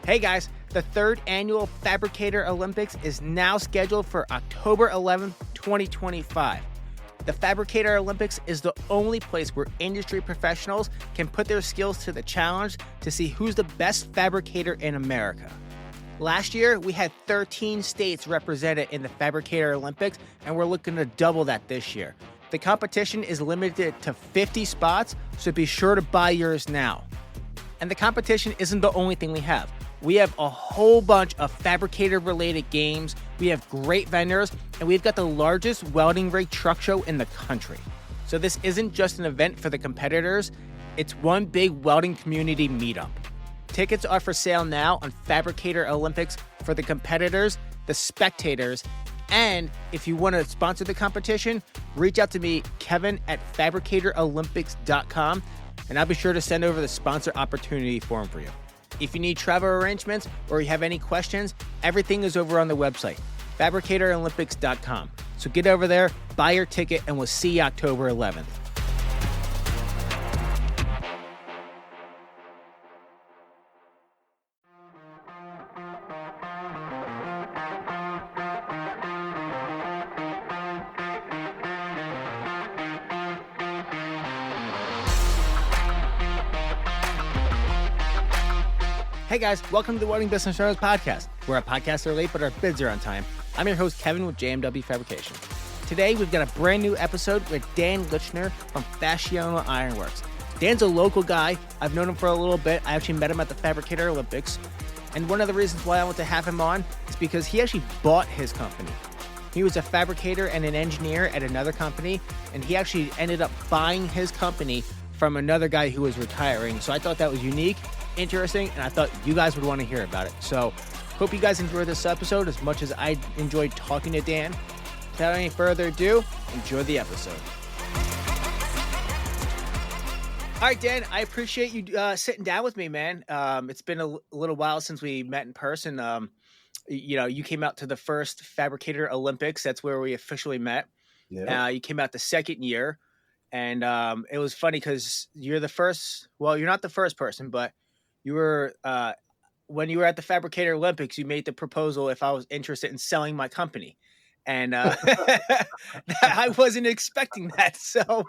Hey guys, the third annual Fabricator Olympics is now scheduled for October 11th, 2025. The Fabricator Olympics is the only place where industry professionals can put their skills to the challenge to see who's the best fabricator in America. Last year, we had 13 states represented in the Fabricator Olympics, and we're looking to double that this year. The competition is limited to 50 spots, so be sure to buy yours now. And the competition isn't the only thing we have. We have a whole bunch of fabricator-related games, we have great vendors, and we've got the largest welding rig truck show in the country. So this isn't just an event for the competitors, it's one big welding community meetup. Tickets are for sale now on Fabricator Olympics for the competitors, the spectators, and if you want to sponsor the competition, reach out to me, Kevin at fabricatorolympics.com, and I'll be sure to send over the sponsor opportunity form for you. If you need travel arrangements or you have any questions, everything is over on the website, fabricatorolympics.com. So get over there, buy your ticket, and we'll see you October 11th. Hey guys, welcome to the Welding Business Owners Podcast. We're a podcast are late, but our bids are on time. I'm your host, Kevin with JMW Fabrication. Today, we've got a brand new episode with Dan Lischner from Facchiano Ironworks. Dan's a local guy. I've known him for a little bit. I actually met him at the Fabricator Olympics. And one of the reasons why I want to have him on is because he actually bought his company. He was a fabricator and an engineer at another company, and he actually ended up buying his company from another guy who was retiring. So I thought that was unique, interesting, and I thought you guys would want to hear about it. So hope you guys enjoyed this episode as much as I enjoyed talking to Dan. Without any further ado, enjoy the episode. All right, Dan, I appreciate you sitting down with me, man. It's been a little while since we met in person. You came out to the first Fabricator Olympics. That's where we officially met. Yeah. You came out the second year, and it was funny because you're the first. Well, you're not the first person, but you were when you were at the Fabricator Olympics, you made the proposal if I was interested in selling my company. And I wasn't expecting that. So,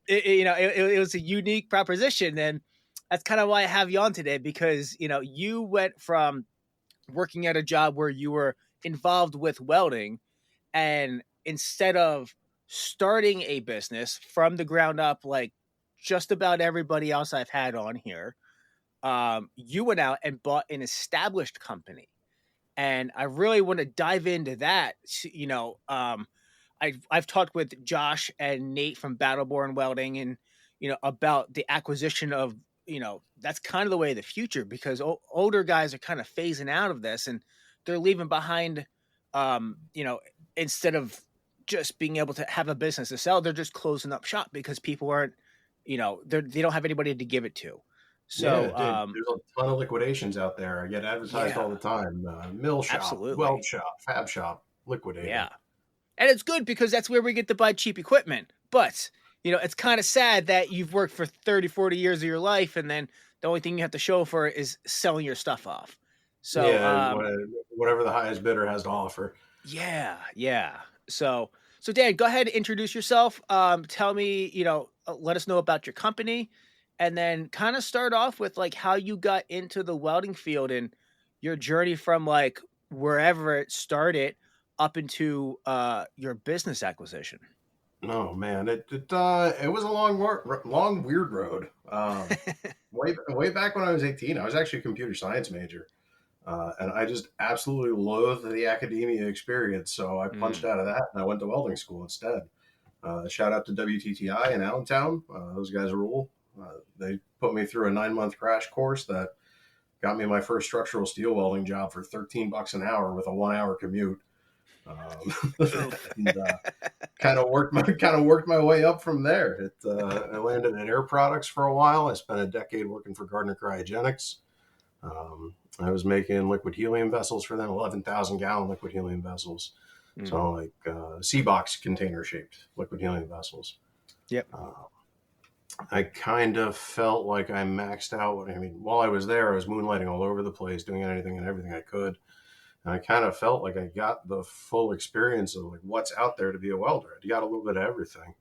it was a unique proposition. And that's kind of why I have you on today, because, you went from working at a job where you were involved with welding, and instead of starting a business from the ground up, like just about everybody else I've had on here, you went out and bought an established company. And I really want to dive into that. I've talked with Josh and Nate from Battleborn Welding, and about the acquisition of, that's kind of the way of the future, because older guys are kind of phasing out of this, and they're leaving behind, instead of just being able to have a business to sell, they're just closing up shop because people aren't, they don't have anybody to give it to. So there's a ton of liquidations out there. I get advertised all the time. Mill shop, absolutely. Weld shop, fab shop, liquidating. Yeah. And it's good because that's where we get to buy cheap equipment. But, it's kind of sad that you've worked for 30, 40 years of your life, and then the only thing you have to show for it is selling your stuff off. So whatever the highest bidder has to offer. Yeah. So Dan, go ahead and introduce yourself. Tell me, let us know about your company. And then kind of start off with like how you got into the welding field and your journey from like wherever it started up into your business acquisition. Oh man, it was a long weird road. Way back when I was 18, I was actually a computer science major, and I just absolutely loathed the academia experience. So I punched out of that and I went to welding school instead. Shout out to WTTI in Allentown. Those guys rule. They put me through a 9-month crash course that got me my first structural steel welding job for $13 an hour with a 1-hour commute. Kind of worked my way up from there. I landed in air products for a while. I spent a decade working for Gardner Cryogenics. I was making liquid helium vessels for them, 11,000 gallon liquid helium vessels. So like sea box container shaped liquid helium vessels. Yep. I kind of felt like I maxed out. I mean, while I was there, I was moonlighting all over the place, doing anything and everything I could. And I kind of felt like I got the full experience of like what's out there to be a welder. I got a little bit of everything.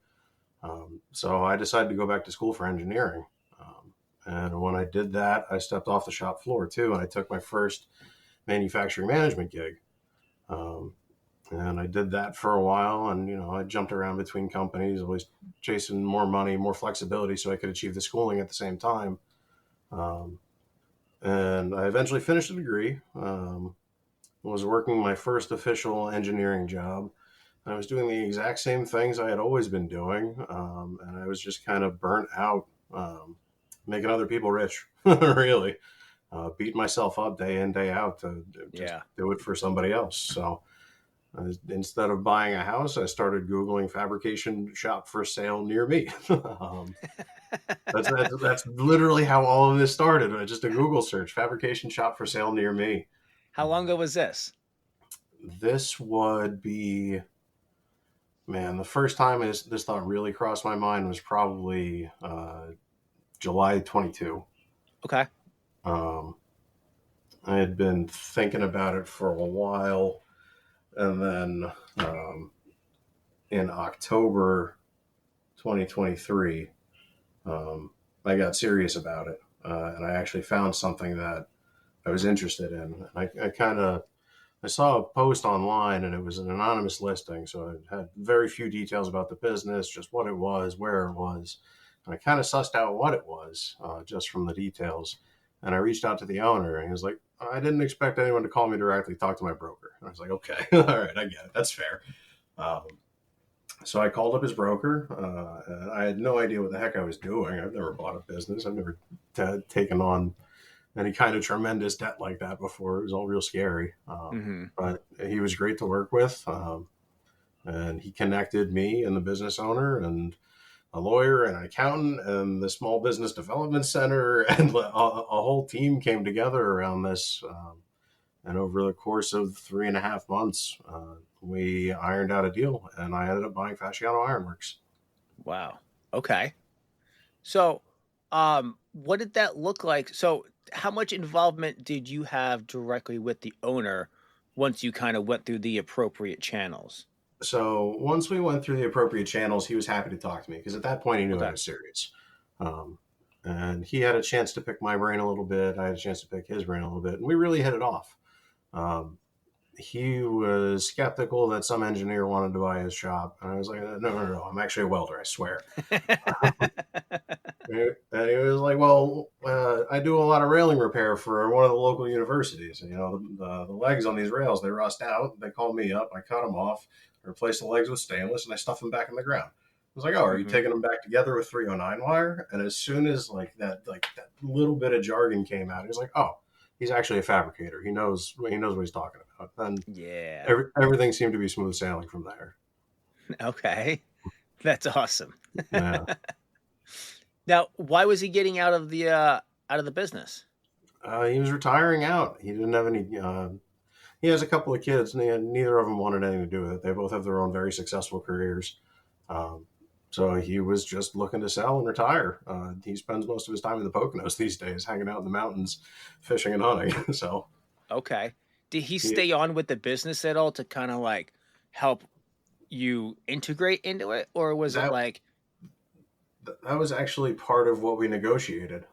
So I decided to go back to school for engineering. And when I did that, I stepped off the shop floor too, and I took my first manufacturing management gig. Um, and I did that for a while, and I jumped around between companies, always chasing more money, more flexibility, so I could achieve the schooling at the same time. Um, and I eventually finished a degree. Was working my first official engineering job. I was doing the exact same things I had always been doing, and I was just kind of burnt out, making other people rich, really. Beating myself up day in, day out to just Yeah. do it for somebody else. So instead of buying a house, I started Googling fabrication shop for sale near me. That's literally how all of this started. Just a Google search, fabrication shop for sale near me. How long ago was this? This would be, man, the first time this thought really crossed my mind was probably July 22. Okay. Um, I had been thinking about it for a while, and then in October 2023, I got serious about it, and I actually found something that I was interested in. I saw a post online, and it was an anonymous listing, so it had very few details about the business, just what it was, where it was, and I kind of sussed out what it was just from the details. And I reached out to the owner, and he was like, "I didn't expect anyone to call me directly. Talk to my broker." And I was like, "Okay, all right, I get it. That's fair." Um, so I called up his broker. And I had no idea what the heck I was doing. I've never bought a business. I've never taken on any kind of tremendous debt like that before. It was all real scary. Mm-hmm. But he was great to work with. And he connected me and the business owner and a lawyer and an accountant and the small business development center, and a whole team came together around this. And over the course of 3.5 months, we ironed out a deal, and I ended up buying Facchiano Ironworks. Wow. Okay. So, what did that look like? So, how much involvement did you have directly with the owner once you kind of went through the appropriate channels? So once we went through the appropriate channels, he was happy to talk to me because at that point he knew I Okay. was serious. Um, and he had a chance to pick my brain a little bit. I had a chance to pick his brain a little bit, and we really hit it off. Um, he was skeptical that some engineer wanted to buy his shop, and I was like, "No, no, no, no! I'm actually a welder, I swear." And he was like, "Well, I do a lot of railing repair for one of the local universities. And, the legs on these rails, they rust out. They call me up. I cut them off, replace the legs with stainless, and I stuff them back in the ground." I was like, "Oh, are you hmm taking them back together with 309 wire?" And as soon as that little bit of jargon came out, he was like, "Oh, he's actually a fabricator. He knows what he's talking about." And Yeah. everything seemed to be smooth sailing from there. Okay. That's awesome. Yeah. Now, why was he getting out of the business? He was retiring out. He didn't have any. He has a couple of kids, and neither of them wanted anything to do with it. They both have their own very successful careers. Um, so he was just looking to sell and retire. He spends most of his time in the Poconos these days, hanging out in the mountains, fishing and hunting. So Okay. Did he he, stay on with the business at all to kind of like help you integrate into it, or was it that like, that was actually part of what we negotiated.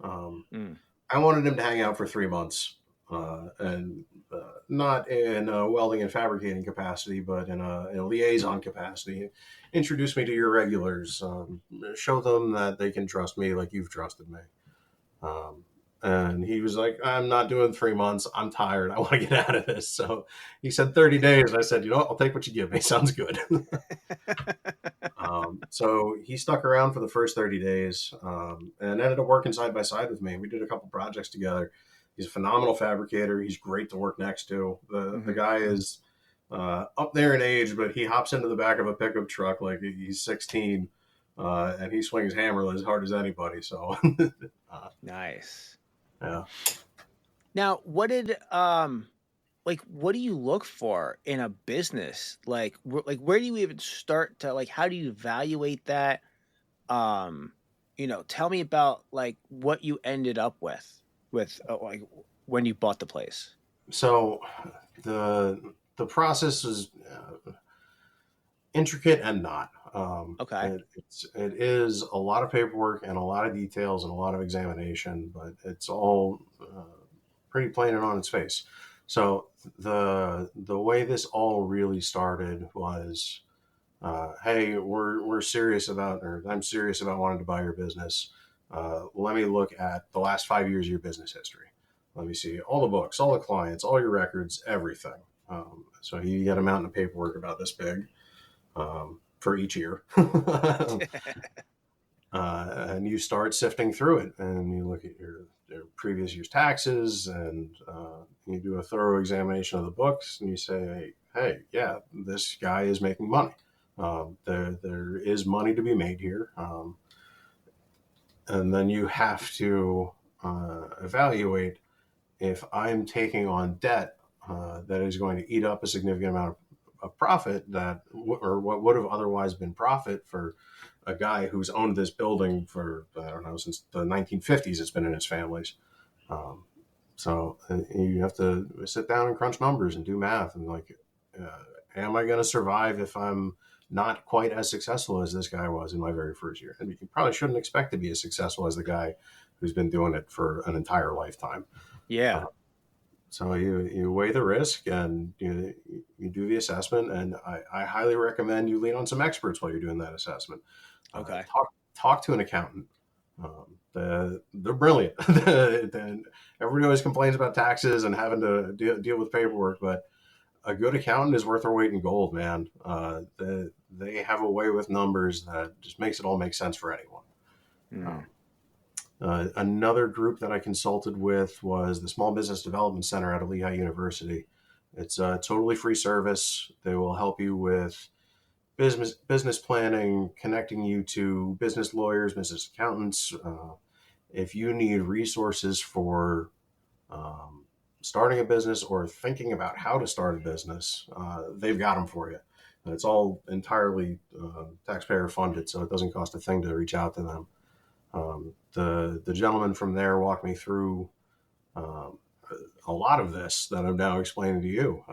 mm, I wanted him to hang out for 3 months, and not in a welding and fabricating capacity, but in a liaison capacity. Introduce me to your regulars. Show them that they can trust me like you've trusted me. Um, and he was like, "I'm not doing 3 months. I'm tired. I want to get out of this." So he said 30 days. I said, I'll take what you give me. Sounds good. So he stuck around for the first 30 days, and ended up working side by side with me. We did a couple projects together. He's a phenomenal fabricator. He's great to work next to. The hmm guy is up there in age, but he hops into the back of a pickup truck like he's 16, and he swings hammer as hard as anybody. So, nice. yeah. Now, what do you look for in a business? Like where do you even start to like how do you evaluate that? Um tell me about like what you ended up with like when you bought the place. So the process is intricate and not. Okay. It is a lot of paperwork and a lot of details and a lot of examination, but it's all pretty plain and on its face. So the way this all really started was, hey, we're serious about, or I'm serious about wanting to buy your business. Let me look at the last 5 years of your business history. Let me see all the books, all the clients, all your records, everything. So you get a mountain of paperwork about this big for each year. And you start sifting through it, and you look at your previous year's taxes, and you do a thorough examination of the books, and you say, hey, yeah, this guy is making money. There is money to be made here. And then you have to evaluate if I'm taking on debt that is going to eat up a significant amount of profit or what would have otherwise been profit for a guy who's owned this building for, I don't know, since the 1950s. It's been in his family's. So you have to sit down and crunch numbers and do math and like, am I going to survive if I'm not quite as successful as this guy was in my very first year? And you probably shouldn't expect to be as successful as the guy who's been doing it for an entire lifetime. Yeah. So you weigh the risk and you do the assessment, and I highly recommend you lean on some experts while you're doing that assessment. Okay. Talk to an accountant. They're brilliant. Everybody always complains about taxes and having to deal with paperwork, but a good accountant is worth their weight in gold, man. They have a way with numbers that just makes it all make sense for anyone. Mm. Another group that I consulted with was the Small Business Development Center out of Lehigh University. It's a totally free service. They will help you with business planning, connecting you to business lawyers, business accountants. If you need resources for starting a business or thinking about how to start a business, they've got them for you. And it's all entirely taxpayer funded, so it doesn't cost a thing to reach out to them. The gentleman from there walked me through a lot of this that I'm now explaining to you.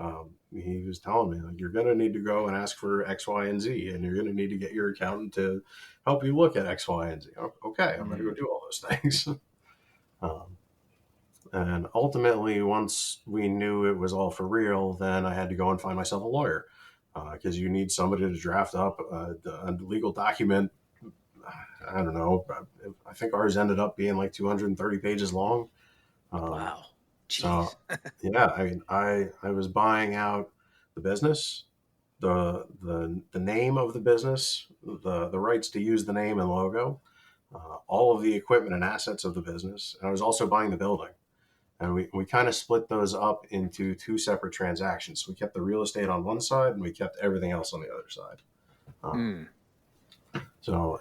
He was telling me, like, you're going to need to go and ask for X, Y, and Z, and you're going to need to get your accountant to help you look at X, Y, and Z. Okay, I'm going to go do all those things. And ultimately, once we knew it was all for real, then I had to go and find myself a lawyer because you need somebody to draft up a legal document. I don't know. I think ours ended up being like 230 pages long. Wow. So, Jeez. yeah, I mean, I was buying out the business, the name of the business, the rights to use the name and logo, all of the equipment and assets of the business, and I was also buying the building. And we kind of split those up into two separate transactions. We kept the real estate on one side, and we kept everything else on the other side. Mm. So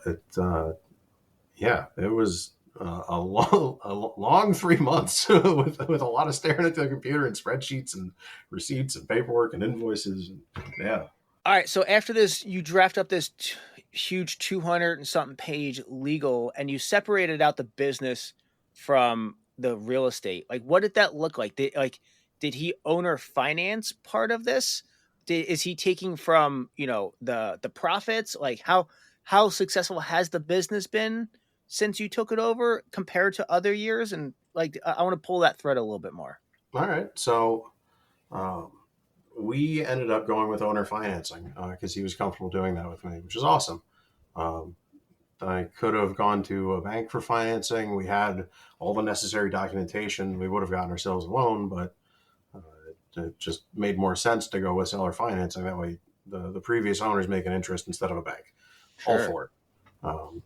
yeah, it was a long 3 months with a lot of staring at the computer and spreadsheets and receipts and paperwork and invoices. And, yeah. All right. So after this, you draft up this huge 200 and something page legal, and you separated out the business from the real estate. Like, what did that look like? Did he owner finance part of this? Is he taking from the profits? Like, how successful has the business been since you took it over compared to other years? And like, I want to pull that thread a little bit more. All right. So um, we ended up going with owner financing because he was comfortable doing that with me, which is awesome. Um, I could have gone to a bank for financing. We had all the necessary documentation. We would have gotten ourselves a loan, but it just made more sense to go with seller financing. That way, the previous owners make an interest instead of a bank. All Sure. for it. Um,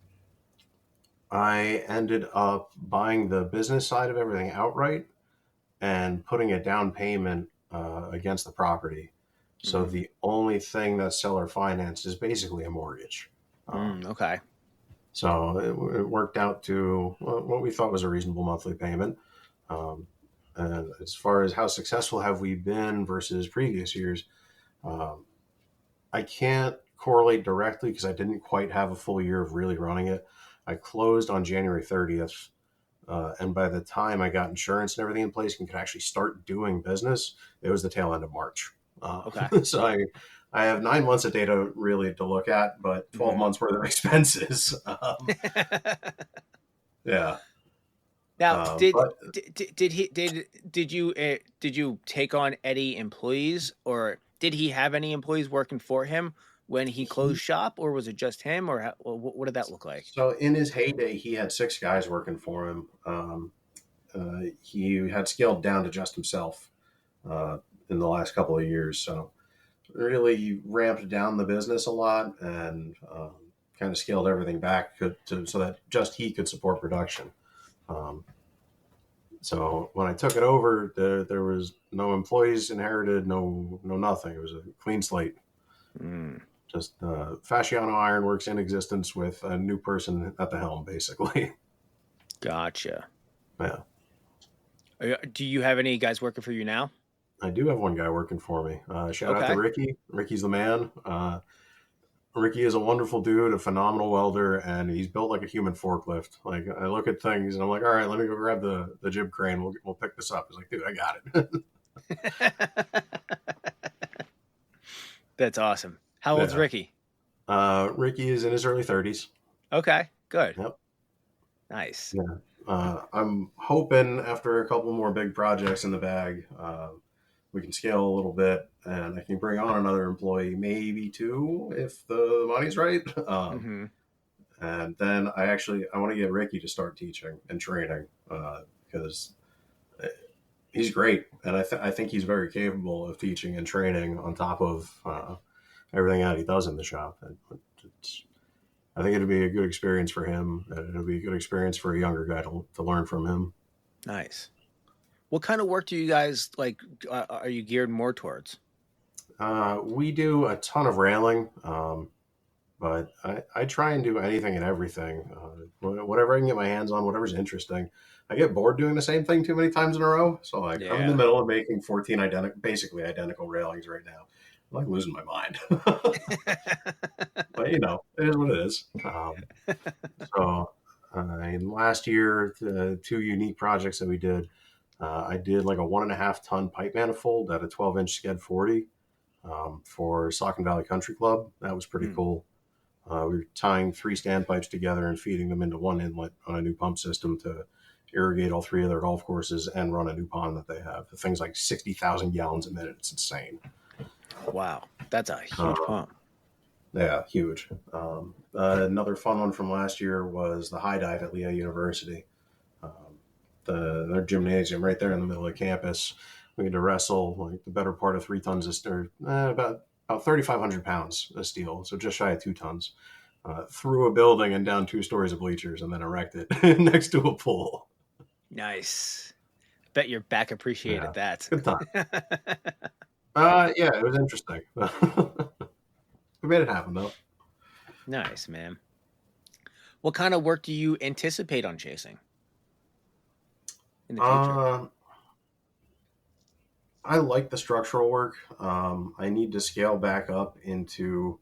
I ended up buying the business side of everything outright and putting a down payment against the property. So Mm-hmm. the only thing that's seller financed is basically a mortgage. Okay. So it worked out to what we thought was a reasonable monthly payment. Um, and as far as how successful have we been versus previous years, um, I can't correlate directly because I didn't quite have a full year of really running it. I closed on January 30th. And by the time I got insurance and everything in place and could actually start doing business, it was the tail end of March. Okay. So I have 9 months of data really to look at, but 12 Hmm. months worth of expenses. Yeah. Now, But did you take on any employees, or did he have any employees working for him when he closed he, shop, or was it just him, or what did that look like? so in his heyday, he had 6 guys working for him. He had scaled down to just himself in the last couple of years. So really ramped down the business a lot and kind of scaled everything back so that just he could support production. Um, so when I took it over, there was no employees inherited, no nothing. It was a clean slate. Mm, Just Fasciano Ironworks in existence with a new person at the helm, basically. gotcha. Yeah, Do you have any guys working for you now? I do have one guy working for me. Shout out to Okay. Ricky. Ricky's the man. Ricky is a wonderful dude, a phenomenal welder, and he's built like a human forklift. Like I look at things and I'm like, all right, let me go grab the jib crane. We'll pick this up. He's like, dude, I got it. That's awesome. How old's Yeah. Ricky? Ricky is in his early 30s. Okay, good. Yep. Nice. Yeah. I'm hoping after a couple more big projects in the bag, we can scale a little bit and I can bring on another employee, maybe two, if the money's right. Hmm. And then I want to get Ricky to start teaching and training because he's great, and I think he's very capable of teaching and training on top of everything that he does in the shop. It's, I think it'd be a good experience for him, and it'll be a good experience for a younger guy to learn from him. Nice. What kind of work do you guys like? Are you geared more towards? We do a ton of railing, but I try and do anything and everything. Whatever I can get my hands on, whatever's interesting. I get bored doing the same thing too many times in a row. So like I'm in the Yeah. middle of making 14 basically identical railings right now. I'm like losing my mind. But it is what it is. So in last year, the two unique projects that we did, I did like a 1.5 ton pipe manifold at a 12-inch sked 40 for Saucon Valley Country Club. That was pretty Hmm. cool. We were tying 3 standpipes together and feeding them into one inlet on a new pump system to irrigate all 3 of their golf courses and run a new pond that they have. The thing's like 60,000 gallons a minute. It's insane. Wow, that's a huge Um, pump. yeah, huge. Another fun one from last year was the high dive at Lehigh University. Um, their gymnasium right there in the middle of campus. We had to wrestle like the better part of 3 tons of steel, about 3,500 pounds of steel, so just shy of 2 tons, through a building and down 2 stories of bleachers, and then erect it next to a pool. Nice. Bet your back Yeah, appreciated that. good time. Yeah, it was interesting. We made it happen though. Nice, man. What kind of work do you anticipate on chasing in the future? Uh, I like the structural work. I need to scale back up into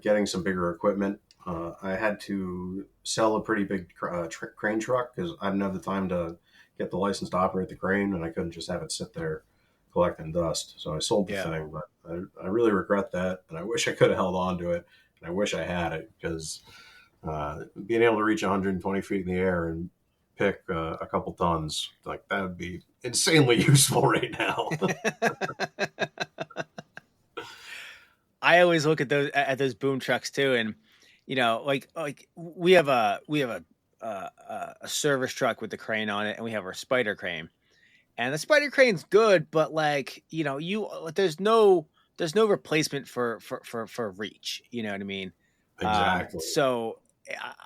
getting some bigger equipment. I had to sell a pretty big crane truck because I didn't have the time to get the license to operate the crane, and I couldn't just have it sit there collecting dust. So I sold the Yeah. thing, but I really regret that, and I wish I could have held on to it, and I wish I had it because being able to reach 120 feet in the air and pick a couple tons like that would be insanely useful right now. I always look at those boom trucks too, and like we have a service truck with the crane on it, and we have our spider crane, and the spider crane's good, but like there's no replacement for reach. You know what I mean? Exactly. So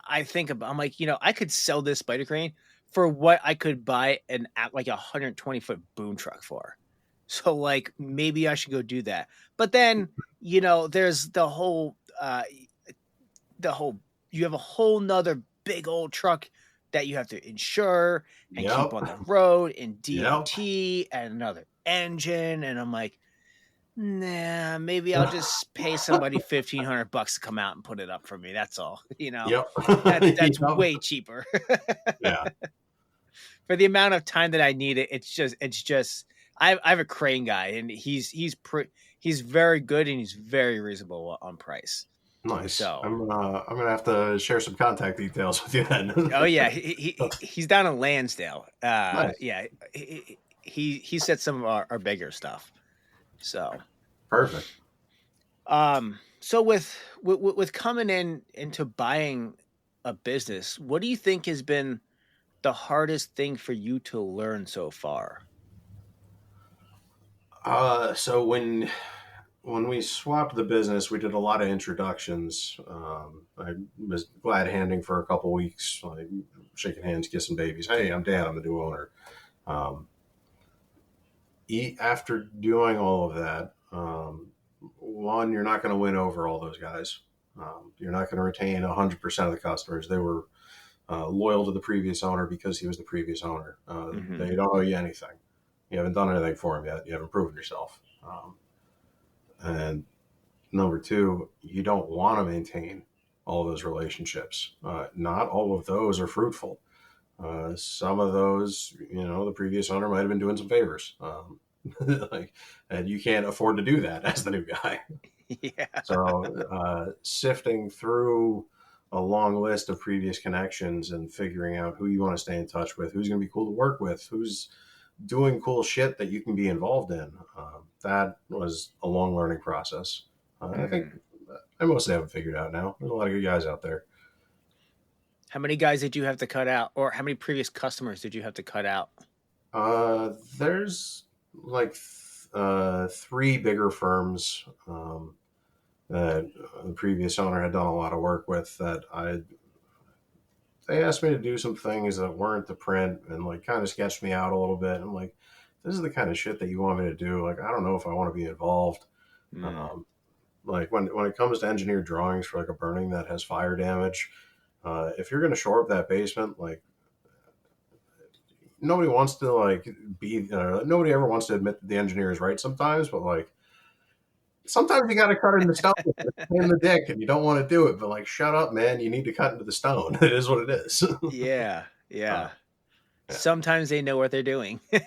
I think about I'm like I could sell this spider crane for what I could buy an at like 120-foot boom truck for. So like maybe I should go do that. But then there's the whole you have a whole nother big old truck that you have to insure and keep Yep. on the road and Yep. DOT and another engine, and I'm like, Nah, maybe I'll just pay somebody $1,500 to come out and put it up for me. That's all. Yep. That's Yep. way cheaper. Yeah. For the amount of time that I need it. It's just I have a crane guy, and he's very good, and he's very reasonable on price. Nice. So, I'm gonna have to share some contact details with you then. oh yeah, he's down in Lansdale. Nice. Yeah, he said some of our bigger stuff. So, Perfect. so with coming into buying a business, what do you think has been the hardest thing for you to learn so far? So when we swapped the business, we did a lot of introductions. I was glad handing for a couple weeks, like shaking hands, kissing babies. Hey, I'm Dan. I'm the new owner. Um, After doing all of that, one, you're not going to win over all those guys. You're not going to retain 100% of the customers. They were loyal to the previous owner because he was the previous owner. Hmm. They don't owe you anything. You haven't done anything for them yet. You haven't proven yourself. And number two, you don't want to maintain all those relationships. Not all of those are fruitful. Some of those, the previous owner might have been doing some favors. Like, and you can't afford to do that as the new guy. Yeah. So, sifting through a long list of previous connections and figuring out who you want to stay in touch with, who's going to be cool to work with, who's doing cool shit that you can be involved in. That was a long learning process. I think Mhm. I mostly have it figured out now. There's a lot of good guys out there. How many guys did you have to cut out, or how many previous customers did you have to cut out? There's like three bigger firms that the previous owner had done a lot of work with that they asked me to do some things that weren't the print and like kind of sketched me out a little bit. I'm like, this is the kind of shit that you want me to do. Like, I don't know if I want to be involved. Mm. Um, like when it comes to engineered drawings for like a burning that has fire damage, if you're going to shore up that basement, like nobody wants to like be, nobody ever wants to admit that the engineer is right sometimes, but like sometimes you got to cut into stone. It's a pain in the dick, and you don't want to do it. But like, shut up, man! You need to cut into the stone. It is what it is. Yeah, uh, yeah. yeah, Sometimes they know what they're doing. yeah,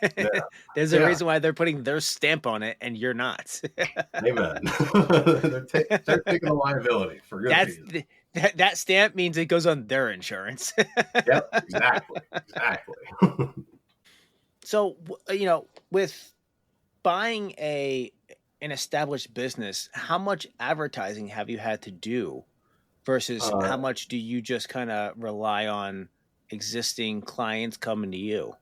There's a yeah. reason why they're putting their stamp on it, and you're not. Amen. They're taking a liability for good That's reason. that stamp means it goes on their insurance. Yep, exactly, exactly. So, with buying an established business, how much advertising have you had to do versus how uh, much do you just kind of rely on existing clients coming to you?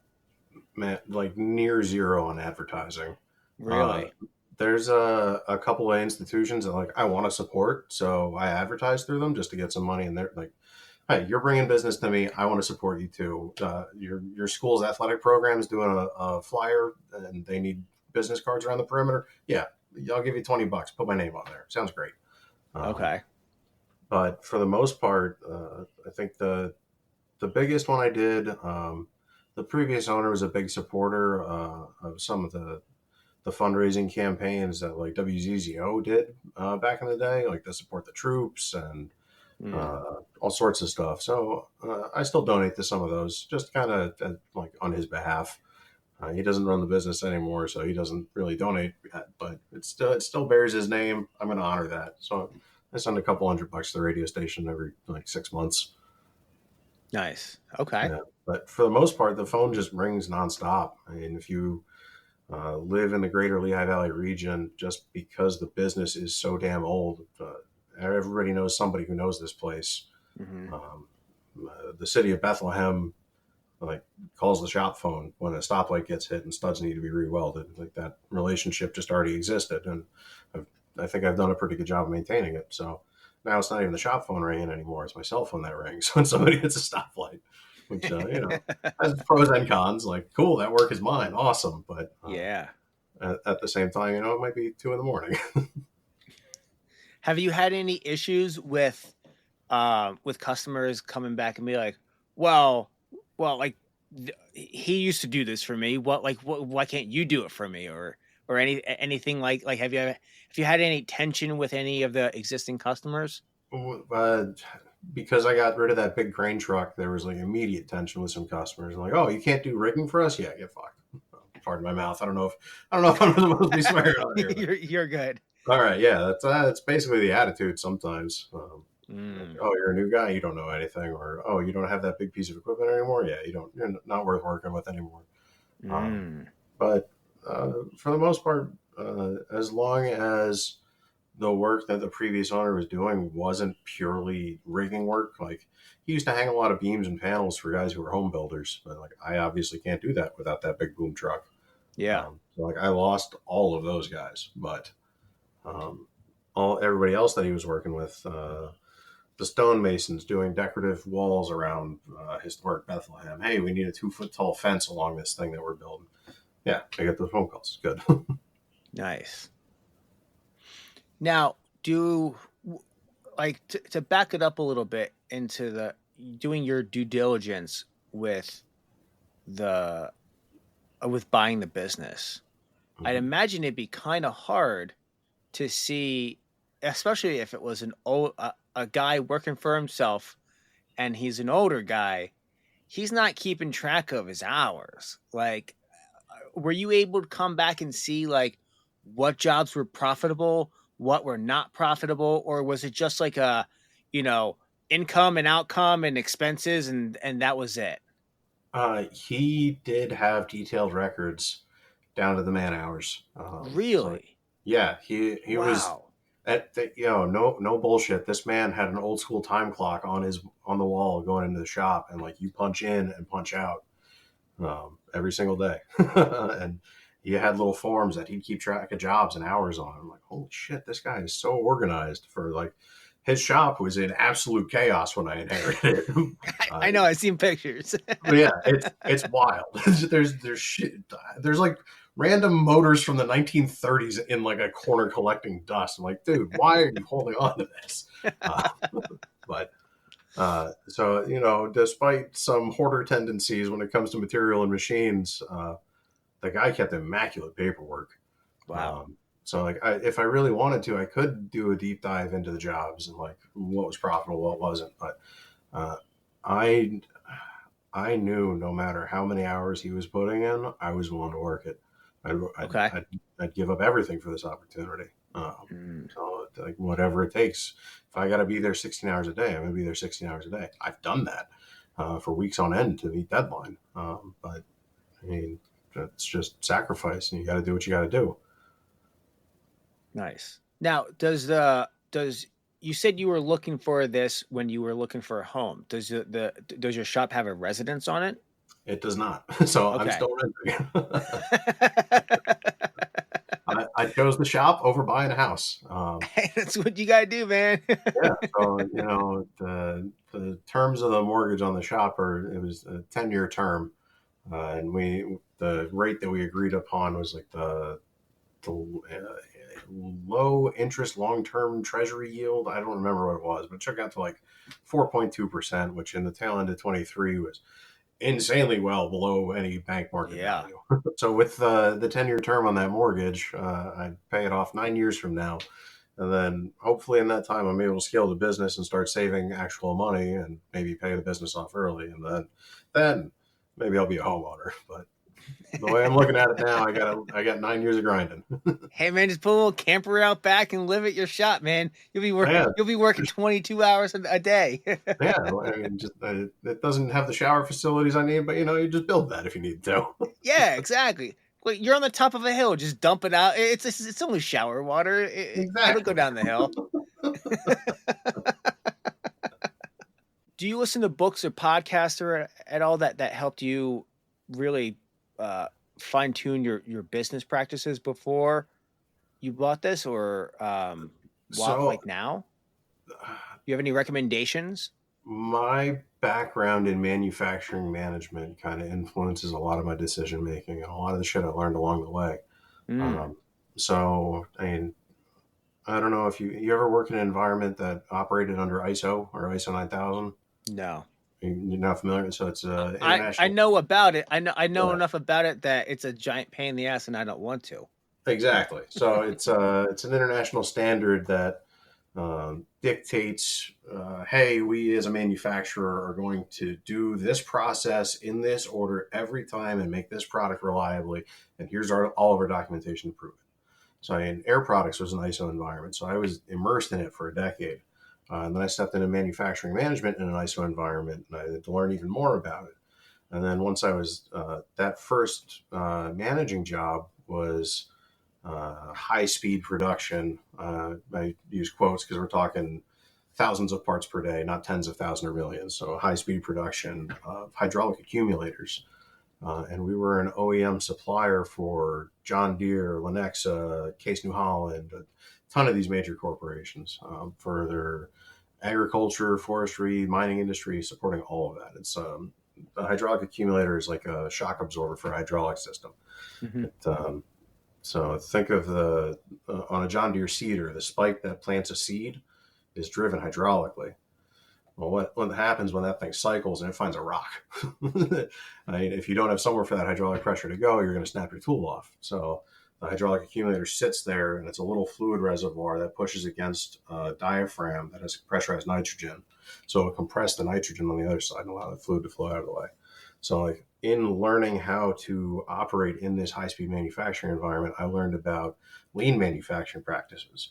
Man, like near zero on advertising. Uh, Really? there's a couple of institutions that like I want to support, so I advertise through them just to get some money. And they're like, "Hey, you're bringing business to me. I want to support you too. Your school's athletic program is doing a flyer, and they need business cards around the perimeter. Yeah, I'll give you $20. Put my name on there. Sounds great." Um, Okay. but for the most part, I think the biggest one I did. The previous owner was a big supporter of some of the fundraising campaigns that like WZZO did back in the day, like to support the troops and Mm. all sorts of stuff. So I still donate to some of those, just kind of like on his behalf. He doesn't run the business anymore, so he doesn't really donate. But it still bears his name. I'm going to honor that. So I send a couple $100 to the radio station every like 6 months. Nice. Okay. Yeah, but for the most part, the phone just rings nonstop. I mean, if you live in the greater Lehigh Valley region, just because the business is so damn old, everybody knows somebody who knows this place. Hmm. Um, the city of Bethlehem like calls the shop phone when a stoplight gets hit and studs need to be rewelded. Like that relationship just already existed, and I've, I think I've done a pretty good job of maintaining it. So now it's not even the shop phone ringing anymore; it's my cell phone that rings when somebody hits a stoplight, which has pros and cons. Like, cool, that work is mine, awesome, but Yeah. at the same time, it might be 2 in the morning. Have you had any issues with customers coming back and be like, well, like he used to do this for me. Why can't you do it for me? Or or anything like have you had any tension with any of the existing customers? Uh, because I got rid of that big crane truck, there was like immediate tension with some customers. Like, oh, you can't do rigging for us? Yeah, get fucked. Pardon my mouth. I don't know if I'm supposed to be swearing on here. You're good. All right, yeah, that's basically the attitude sometimes. Like, Mm. oh, you're a new guy, you don't know anything, or oh, you don't have that big piece of equipment anymore. Yeah, you're not worth working with anymore. Um, Mm. but for the most part, as long as the work that the previous owner was doing wasn't purely rigging work, like he used to hang a lot of beams and panels for guys who were home builders, but like I obviously can't do that without that big boom truck. Yeah. So like I lost all of those guys, but um, all everybody else that he was working with, the stonemasons doing decorative walls around historic Bethlehem. Hey, we need a 2 foot tall fence along this thing that we're building. Yeah, I get those phone calls. Good. Nice. Now, to back it up a little bit into the doing your due diligence with the with buying the business, I'd Mhm. imagine it'd be kind of hard to see, especially if it was a guy working for himself and he's an older guy. He's not keeping track of his hours. Like, were you able to come back and see like what jobs were profitable, what were not profitable, or was it just like a, you know, income and outcome and expenses and that was it? He did have detailed records down to the man hours. So Really? yeah, he was Wow. at the, no bullshit. This man had an old school time clock on the wall going into the shop, and like you punch in and punch out every single day, and he had little forms that he'd keep track of jobs and hours on. I'm like, holy shit, this guy is so organized. For like his shop was in absolute chaos when I inherited it. I know. I've seen pictures. But yeah, it's wild. There's shit. There's like random motors from the 1930s in like a corner collecting dust. I'm like, dude, why are you holding on to this? Uh, but so despite some hoarder tendencies when it comes to material and machines, the guy kept immaculate paperwork. Wow. So like, if I really wanted to, I could do a deep dive into the jobs and like what was profitable, what wasn't. But uh, I I knew no matter how many hours he was putting in, I was willing to work it. I'd, I'd, Okay. I'd, I'd give up everything for this opportunity. Mm. So like whatever it takes. If I got to be there 16 hours a day, I'm going to be there 16 hours a day. I've done that for weeks on end to meet deadline. But I mean, it's just sacrifice, and you got to do what you got to do. Nice. Now, does you said you were looking for this when you were looking for a home? Does your shop have a residence on it? It does not. So I'm Okay. still renting. I chose the shop over buying a house. Hey, that's what you gotta do, man. Yeah. So, the terms of the mortgage on the shop it was a 10-year term. And the rate that we agreed upon was like the low interest long-term treasury yield. I don't remember what it was, but it took out to like 4.2%, which in the tail end of 23 was insanely well below any bank market Yeah. value. So with the 10-year term on that mortgage, I'd pay it off 9 years from now. And then hopefully in that time, I'm able to scale the business and start saving actual money and maybe pay the business off early. And then maybe I'll be a homeowner. But the way I'm looking at it now, I got 9 years of grinding. Hey man, just put a little camper out back and live at your shop, man. Yeah, You'll be working 22 hours a day. yeah. I mean, just it doesn't have the shower facilities I need, but you just build that if you need to. Yeah, exactly. Like you're on the top of a hill, just dump it out. It's only shower water. It'll go Exactly. down the hill. Do you listen to books or podcasts or at all that helped you really fine tune your business practices before you bought this, or So like now? You have any recommendations? my background in manufacturing management kind of influences a lot of my decision making and a lot of the shit I learned along the way. Mm, Um, so I mean, I don't know if you ever work in an environment that operated under ISO or ISO 9000. no. You're not familiar, so it's I international. know about it. I know Yeah, enough about it that it's a giant pain in the ass, and I don't want to. Exactly. So it's an international standard that dictates, hey, we as a manufacturer are going to do this process in this order every time and make this product reliably. And here's all of our documentation to prove it. So Air Products was an ISO environment. So I was immersed in it for a decade. And then I stepped into manufacturing management in an ISO environment, and I had to learn even more about it. And then once I was, that first managing job was high speed production. I use quotes because we're talking thousands of parts per day, not tens of thousands or millions. So high speed production of hydraulic accumulators. And we were an OEM supplier for John Deere, Lenexa, Case New Holland, a ton of these major corporations for their agriculture, forestry, mining industry, supporting all of that. It's a hydraulic accumulator is like a shock absorber for a hydraulic system. Mm-hmm. So think of on a John Deere seeder, the spike that plants a seed is driven hydraulically. Well, what happens when that thing cycles and it finds a rock? I mean, if you don't have somewhere for that hydraulic pressure to go, you're going to snap your tool off. So the hydraulic accumulator sits there, and it's a little fluid reservoir that pushes against a diaphragm that has pressurized nitrogen. So it'll compress the nitrogen on the other side and allow the fluid to flow out of the way. So like in learning how to operate in this high-speed manufacturing environment, I learned about lean manufacturing practices.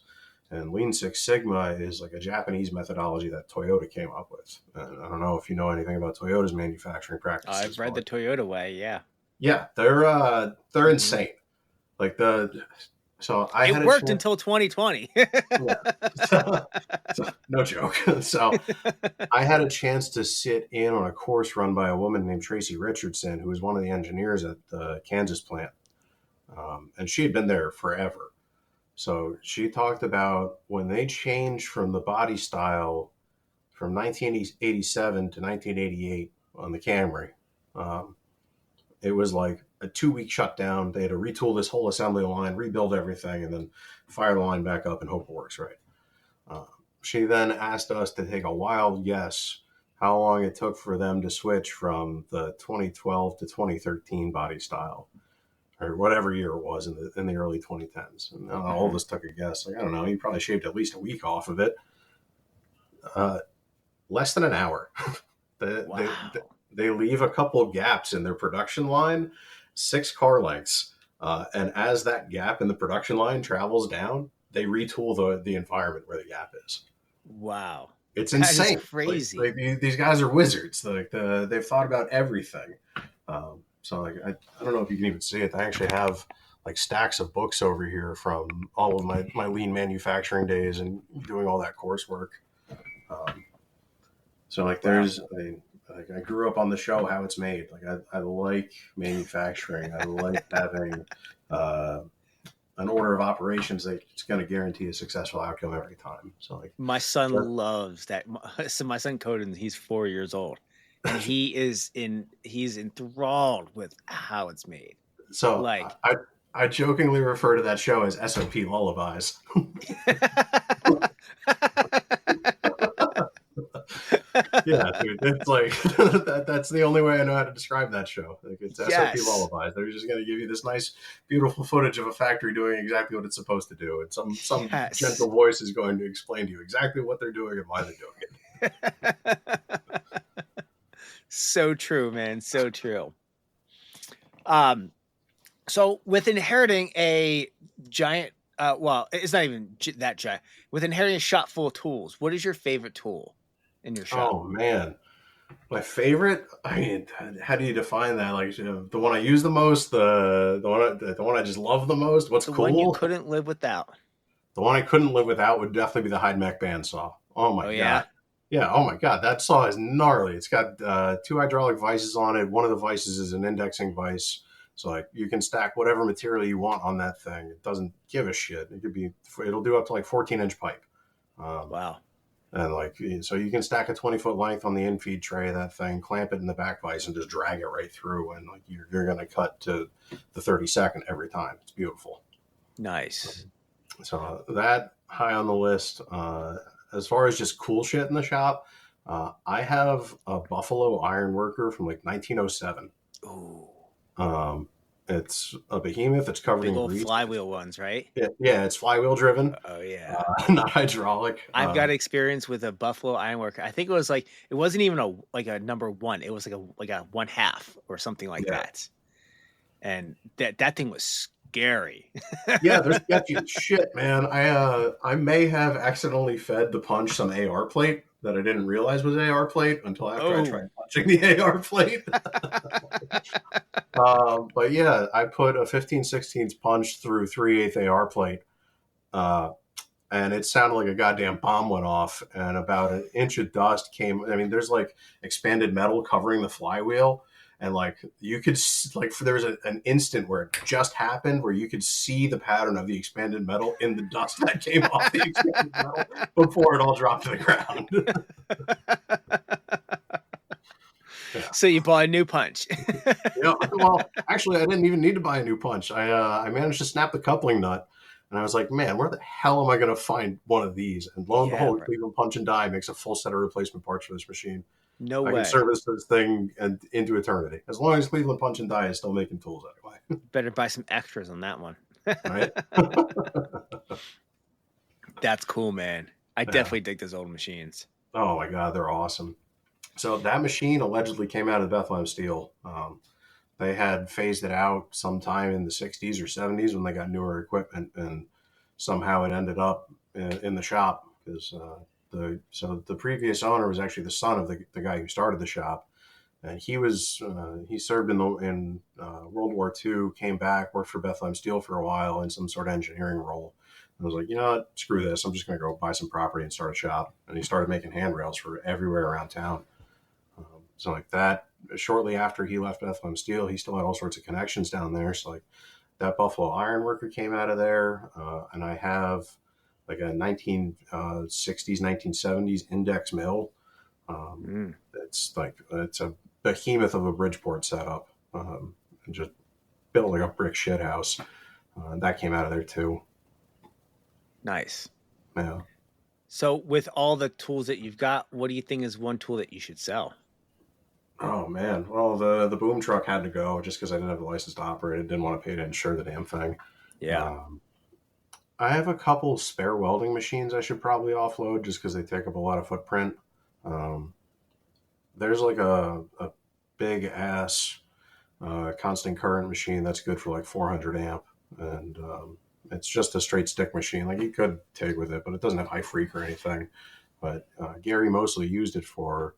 And Lean Six Sigma is like a Japanese methodology that Toyota came up with. And I don't know if you know anything about Toyota's manufacturing practices. I've read the Toyota way. Yeah. Yeah, they're insane. Like so I had it worked until 2020. Yeah. So, no joke. So I had a chance to sit in on a course run by a woman named Tracy Richardson, who was one of the engineers at the Kansas plant. And she had been there forever. So she talked about when they changed from the body style from 1987 to 1988 on the Camry. It was like a 2-week shutdown. They had to retool this whole assembly line, rebuild everything, and then fire the line back up and hope it works right. She then asked us to take a wild guess how long it took for them to switch from the 2012 to 2013 body style, or whatever year it was in the early 2010s. And all of us took a guess. Like, I don't know, you probably shaved at least a week off of it. Less than an hour. They leave a couple of gaps in their production line, 6 car lengths. And as that gap in the production line travels down, they retool the environment where the gap is. Wow. It's insane. That is crazy. Like, these guys are wizards. Like they've thought about everything. So like I don't know if you can even see it. I actually have like stacks of books over here from all of my lean manufacturing days and doing all that coursework. So like there's I grew up on the show How It's Made. Like I like manufacturing. I like having an order of operations that's going to guarantee a successful outcome every time. So like my son loves that. So my son Coden, he's 4 years old, and he's enthralled with How It's Made. So like I jokingly refer to that show as SOP lullabies. Yeah, dude, it's like that's the only way I know how to describe that show. Like it's SOP lullabies. They're just going to give you this nice, beautiful footage of a factory doing exactly what it's supposed to do, and some gentle voice is going to explain to you exactly what they're doing and why they're doing it. So true, man. So true. So with inheriting a giant, well, it's not even that giant. With inheriting a shop full of tools, what is your favorite tool in your shop? Oh man, my favorite. I mean, how do you define that? Like the one I use the most, the one I just love the most. What's the cool? One you couldn't live without. The one I couldn't live without would definitely be the Hydemech bandsaw. Oh my god. Yeah. Yeah, oh my god, that saw is gnarly. It's got 2 hydraulic vices on it. One of the vices is an indexing vice, so like you can stack whatever material you want on that thing. It doesn't give a shit. It'll do up to like 14-inch pipe. Wow. And like so, you can stack a 20-foot length on the infeed tray of that thing, clamp it in the back vise, and just drag it right through. And like you're going to cut to the 32nd every time. It's beautiful. Nice. So that high on the list. As far as just cool shit in the shop, I have a Buffalo iron worker from like 1907. Ooh. It's a behemoth. It's covered Big in old grease. flywheel ones, right? Yeah, it's flywheel driven, Oh yeah. not hydraulic. I've got experience with a Buffalo Ironworker. I think it was like it wasn't even a number one. It was like a one half or something like Yeah, that. And that thing was scary. yeah, they're sketchy as shit, man. I may have accidentally fed the punch some AR plate that I didn't realize was AR plate until after I Oh, tried punching the AR plate. But yeah, I put a 15/16 punch through 3/8 AR plate, uh, and it sounded like a goddamn bomb went off, and about an inch of dust came. I mean, there's like expanded metal covering the flywheel, and like you could there was an instant where it just happened where you could see the pattern of the expanded metal in the dust that came off the expanded metal before it all dropped to the ground. Yeah. so you bought a new punch. Well, actually, I didn't even need to buy a new punch. I managed to snap the coupling nut, and I was like, man, where the hell am I going to find one of these? And lo and Yeah, behold, right. Cleveland Punch and Die makes a full set of replacement parts for this machine. No I can way. service this thing and into eternity as long as Cleveland Punch and Die is still making tools anyway. Better buy some extras on that one. Right? That's cool, man. I Yeah. definitely dig those old machines. Oh my God, they're awesome. So that machine allegedly came out of Bethlehem Steel. They had phased it out sometime in the 60s or 70s when they got newer equipment, and somehow it ended up in the shop because the previous owner was actually the son of the guy who started the shop, and he served in World War II, came back, worked for Bethlehem Steel for a while in some sort of engineering role. And I was like, you know what, screw this, I'm just going to go buy some property and start a shop. And he started making handrails for everywhere around town. So like that, shortly after he left Bethlehem Steel, he still had all sorts of connections down there. So like that Buffalo Ironworker came out of there, and I have like a 1960s, 1970s index mill. It's a behemoth of a Bridgeport setup, and just built like a brick shit house. That came out of there too. Nice. Yeah. So with all the tools that you've got, what do you think is one tool that you should sell? Oh man. Well, the boom truck had to go just because I didn't have the license to operate it. Didn't want to pay to insure the damn thing. Yeah. I have a couple spare welding machines I should probably offload just because they take up a lot of footprint. Um, there's like a big ass constant current machine that's good for like 400 amp, and it's just a straight stick machine. Like you could TIG with it, but it doesn't have high freak or anything. But Gary mostly used it for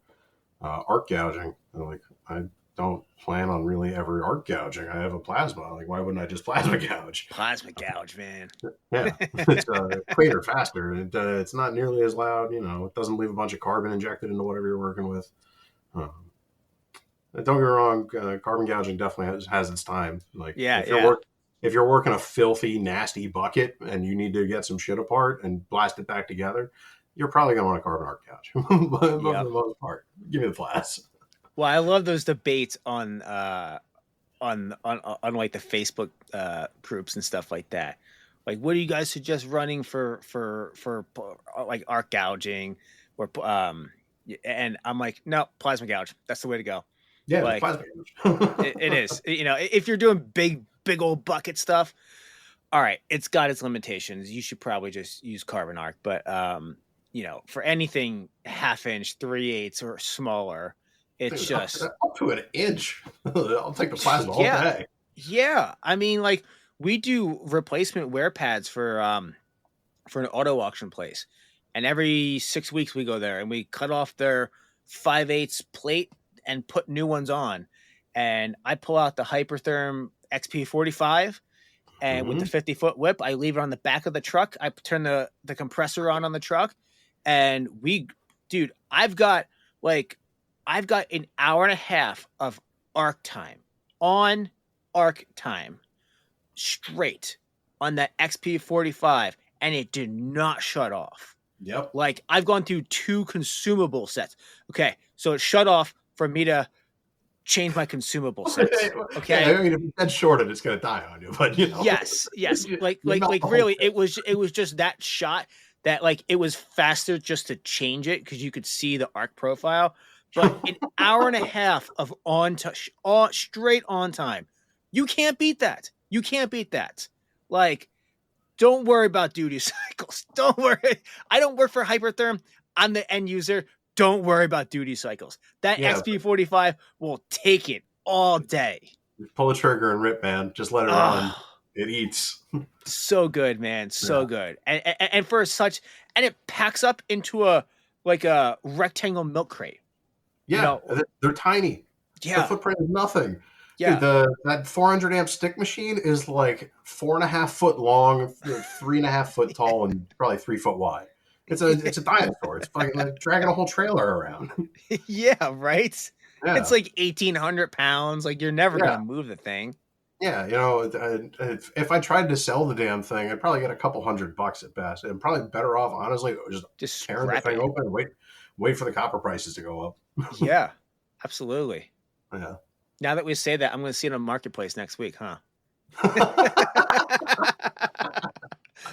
arc gouging. And like I don't plan on really ever arc gouging. I have a plasma. Like why wouldn't I just plasma gouge? Plasma gouge, man. Yeah, it's equator faster. It's not nearly as loud. You know, it doesn't leave a bunch of carbon injected into whatever you're working with. Um, don't get me wrong, carbon gouging definitely has its time. Like Yeah, if you're working a filthy, nasty bucket and you need to get some shit apart and blast it back together, you're probably going to want a carbon arc gouge. But for the most part, give me the plas. Well, I love those debates on like the Facebook groups and stuff like that. Like, what do you guys suggest running for like arc gouging or and I'm like, no, plasma gouge. That's the way to go. Yeah, Like plasma gouge. it is. You know, if you're doing big old bucket stuff, all right, it's got its limitations. You should probably just use carbon arc. But you know, for anything 1/2 inch, 3/8 or smaller, it's just up to an inch. I'll take the plasma all yeah. day. Yeah. I mean, like we do replacement wear pads for an auto auction place. And every 6 weeks we go there and we cut off their 5/8 plate and put new ones on. And I pull out the Hypertherm XP45 and with the 50-foot whip, I leave it on the back of the truck. I turn the compressor on the truck and dude, I've got an hour and a half of arc time straight on that XP45 and it did not shut off. Yep. Like I've gone through 2 consumable sets. Okay. So it shut off for me to change my consumable sets. Okay. Yeah, I mean, if it's shorted, it's going to die on you, but you know. Yes. Like really, it was just that shot that like, it was faster just to change it. Cause you could see the arc profile, but an hour and a half of straight on time, You can't beat that. You can't beat that. Like, don't worry about duty cycles. Don't worry. I don't work for Hypertherm. I'm the end user. Don't worry about duty cycles. That Yeah, XP45 will take it all day. pull the trigger and rip, man. Just let it run. Oh, It eats. so good, man. So Yeah. good. And for such, and it packs up into a rectangle milk crate. Yeah, they're tiny. The Yeah. footprint is nothing. Yeah. Dude, that 400 amp stick machine is like 4.5 foot long, 3.5 foot tall, and probably 3 foot wide. It's a dinosaur. It's fucking like dragging a whole trailer around. Yeah, right? Yeah. It's like 1,800 pounds. Like, you're never going to move the thing. Yeah, if I tried to sell the damn thing, I'd probably get a couple $100 at best. I'm probably better off, honestly, just tearing the thing open, wait for the copper prices to go up. Yeah, absolutely. Yeah. Now that we say that, I'm going to see it on Marketplace next week, huh?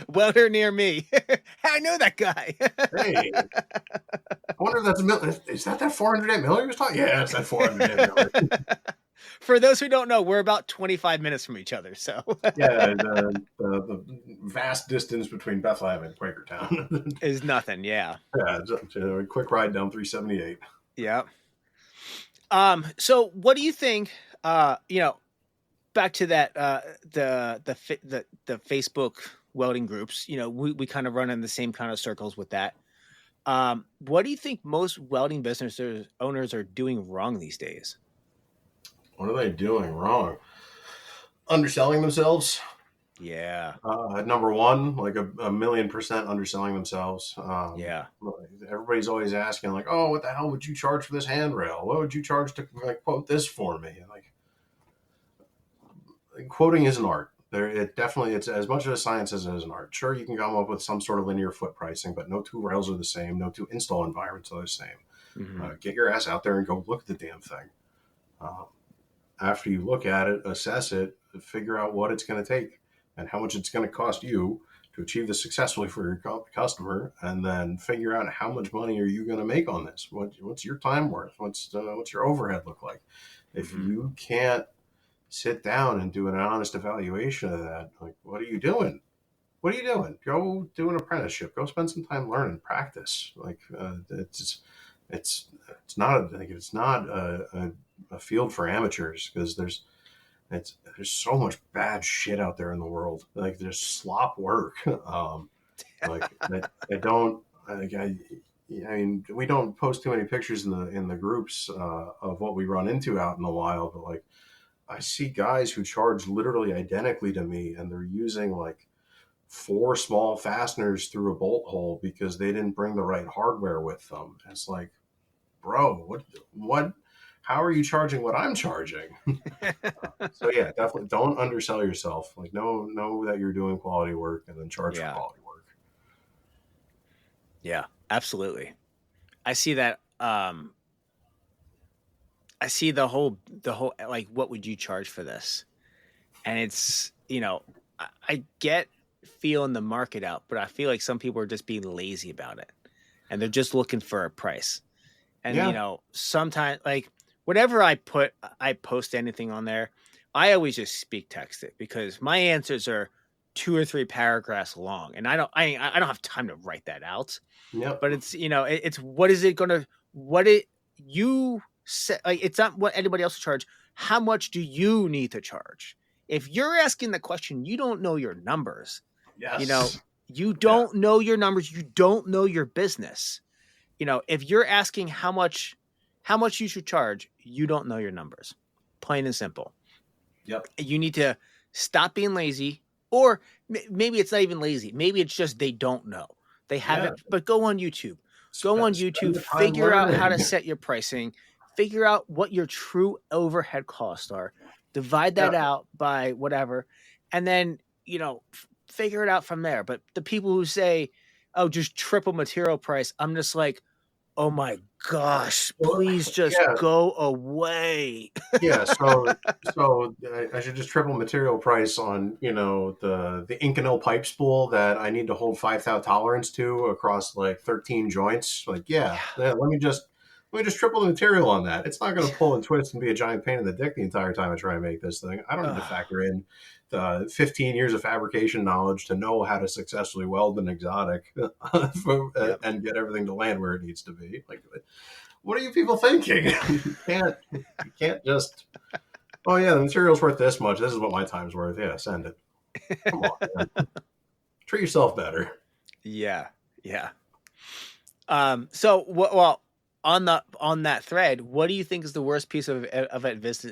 Welder near me. I know that guy. Hey, I wonder if that's is that 408 miller you was talking? Yeah, it's that 408 miller. For those who don't know, we're about 25 minutes from each other. So yeah, the vast distance between Bethlehem and Quakertown is nothing. Yeah. Yeah, just a quick ride down 378. Yeah. So what do you think? Back to that the Facebook welding groups. We kind of run in the same kind of circles with that. What do you think most welding business owners are doing wrong these days? What are they doing wrong? Underselling themselves. Yeah. Number one, like a 1,000,000% underselling themselves. Yeah. Everybody's always asking, like, oh, what the hell would you charge for this handrail? What would you charge to quote this for me? Like, quoting is an art. It's as much of a science as it is an art. Sure, you can come up with some sort of linear foot pricing, but no two rails are the same. No two install environments are the same. Mm-hmm. Get your ass out there and go look at the damn thing. After you look at it, assess it, figure out what it's going to take and how much it's going to cost you to achieve this successfully for your customer, and then figure out how much money are you going to make on this. What's your time worth? What's your overhead look like? If you can't sit down and do an honest evaluation of that, like, what are you doing? What are you doing? Go do an apprenticeship. Go spend some time learning, practice. Like, it's not a field for amateurs, because there's so much bad shit out there in the world. Like, there's slop work. Like, I don't. I mean, we don't post too many pictures in the groups of what we run into out in the wild, but like, I see guys who charge literally identically to me, and they're using like 4 small fasteners through a bolt hole because they didn't bring the right hardware with them. And it's like, bro, what? How are you charging what I'm charging? So yeah, definitely don't undersell yourself. Like, know that you're doing quality work, and then charge for quality work. Yeah, absolutely. I see that. I see the whole like, what would you charge for this? And it's, I get feeling the market out, but I feel like some people are just being lazy about it, and they're just looking for a price. And sometimes, like, whenever I post anything on there, I always just speak text it, because my answers are 2 or 3 paragraphs long, and I don't have time to write that out. Yep. But it's, it's what is it gonna, what it you say, like, it's not what anybody else will charge. How much do you need to charge? If you're asking the question, you don't know your numbers. Yes. You don't know your numbers. You don't know your business. If you're asking how much you should charge, you don't know your numbers. Plain and simple. Yep. You need to stop being lazy, or maybe it's not even lazy. Maybe it's just they don't know. They haven't, but go on YouTube. Figure out how to set your pricing, figure out what your true overhead costs are, divide that out by whatever, and then, figure it out from there. But the people who say, oh, just triple material price, I'm just like, oh my gosh, please just go away. Yeah, so I should just triple material price on, the Inconel pipe spool that I need to hold 5 thou tolerance to across like 13 joints. Like, let me just We just triple the material on that. It's not going to pull and twist and be a giant pain in the dick the entire time I try and make this thing. I don't need to Ugh. factor in the 15 years of fabrication knowledge to know how to successfully weld an exotic Yep. and get everything to land where it needs to be. Like, what are you people thinking? You can't just, oh yeah, the material's worth this much. This is what my time's worth. Yeah, send it. Come on, man. Treat yourself better. Yeah. Yeah. So well, on that thread, what do you think is the worst piece of advice?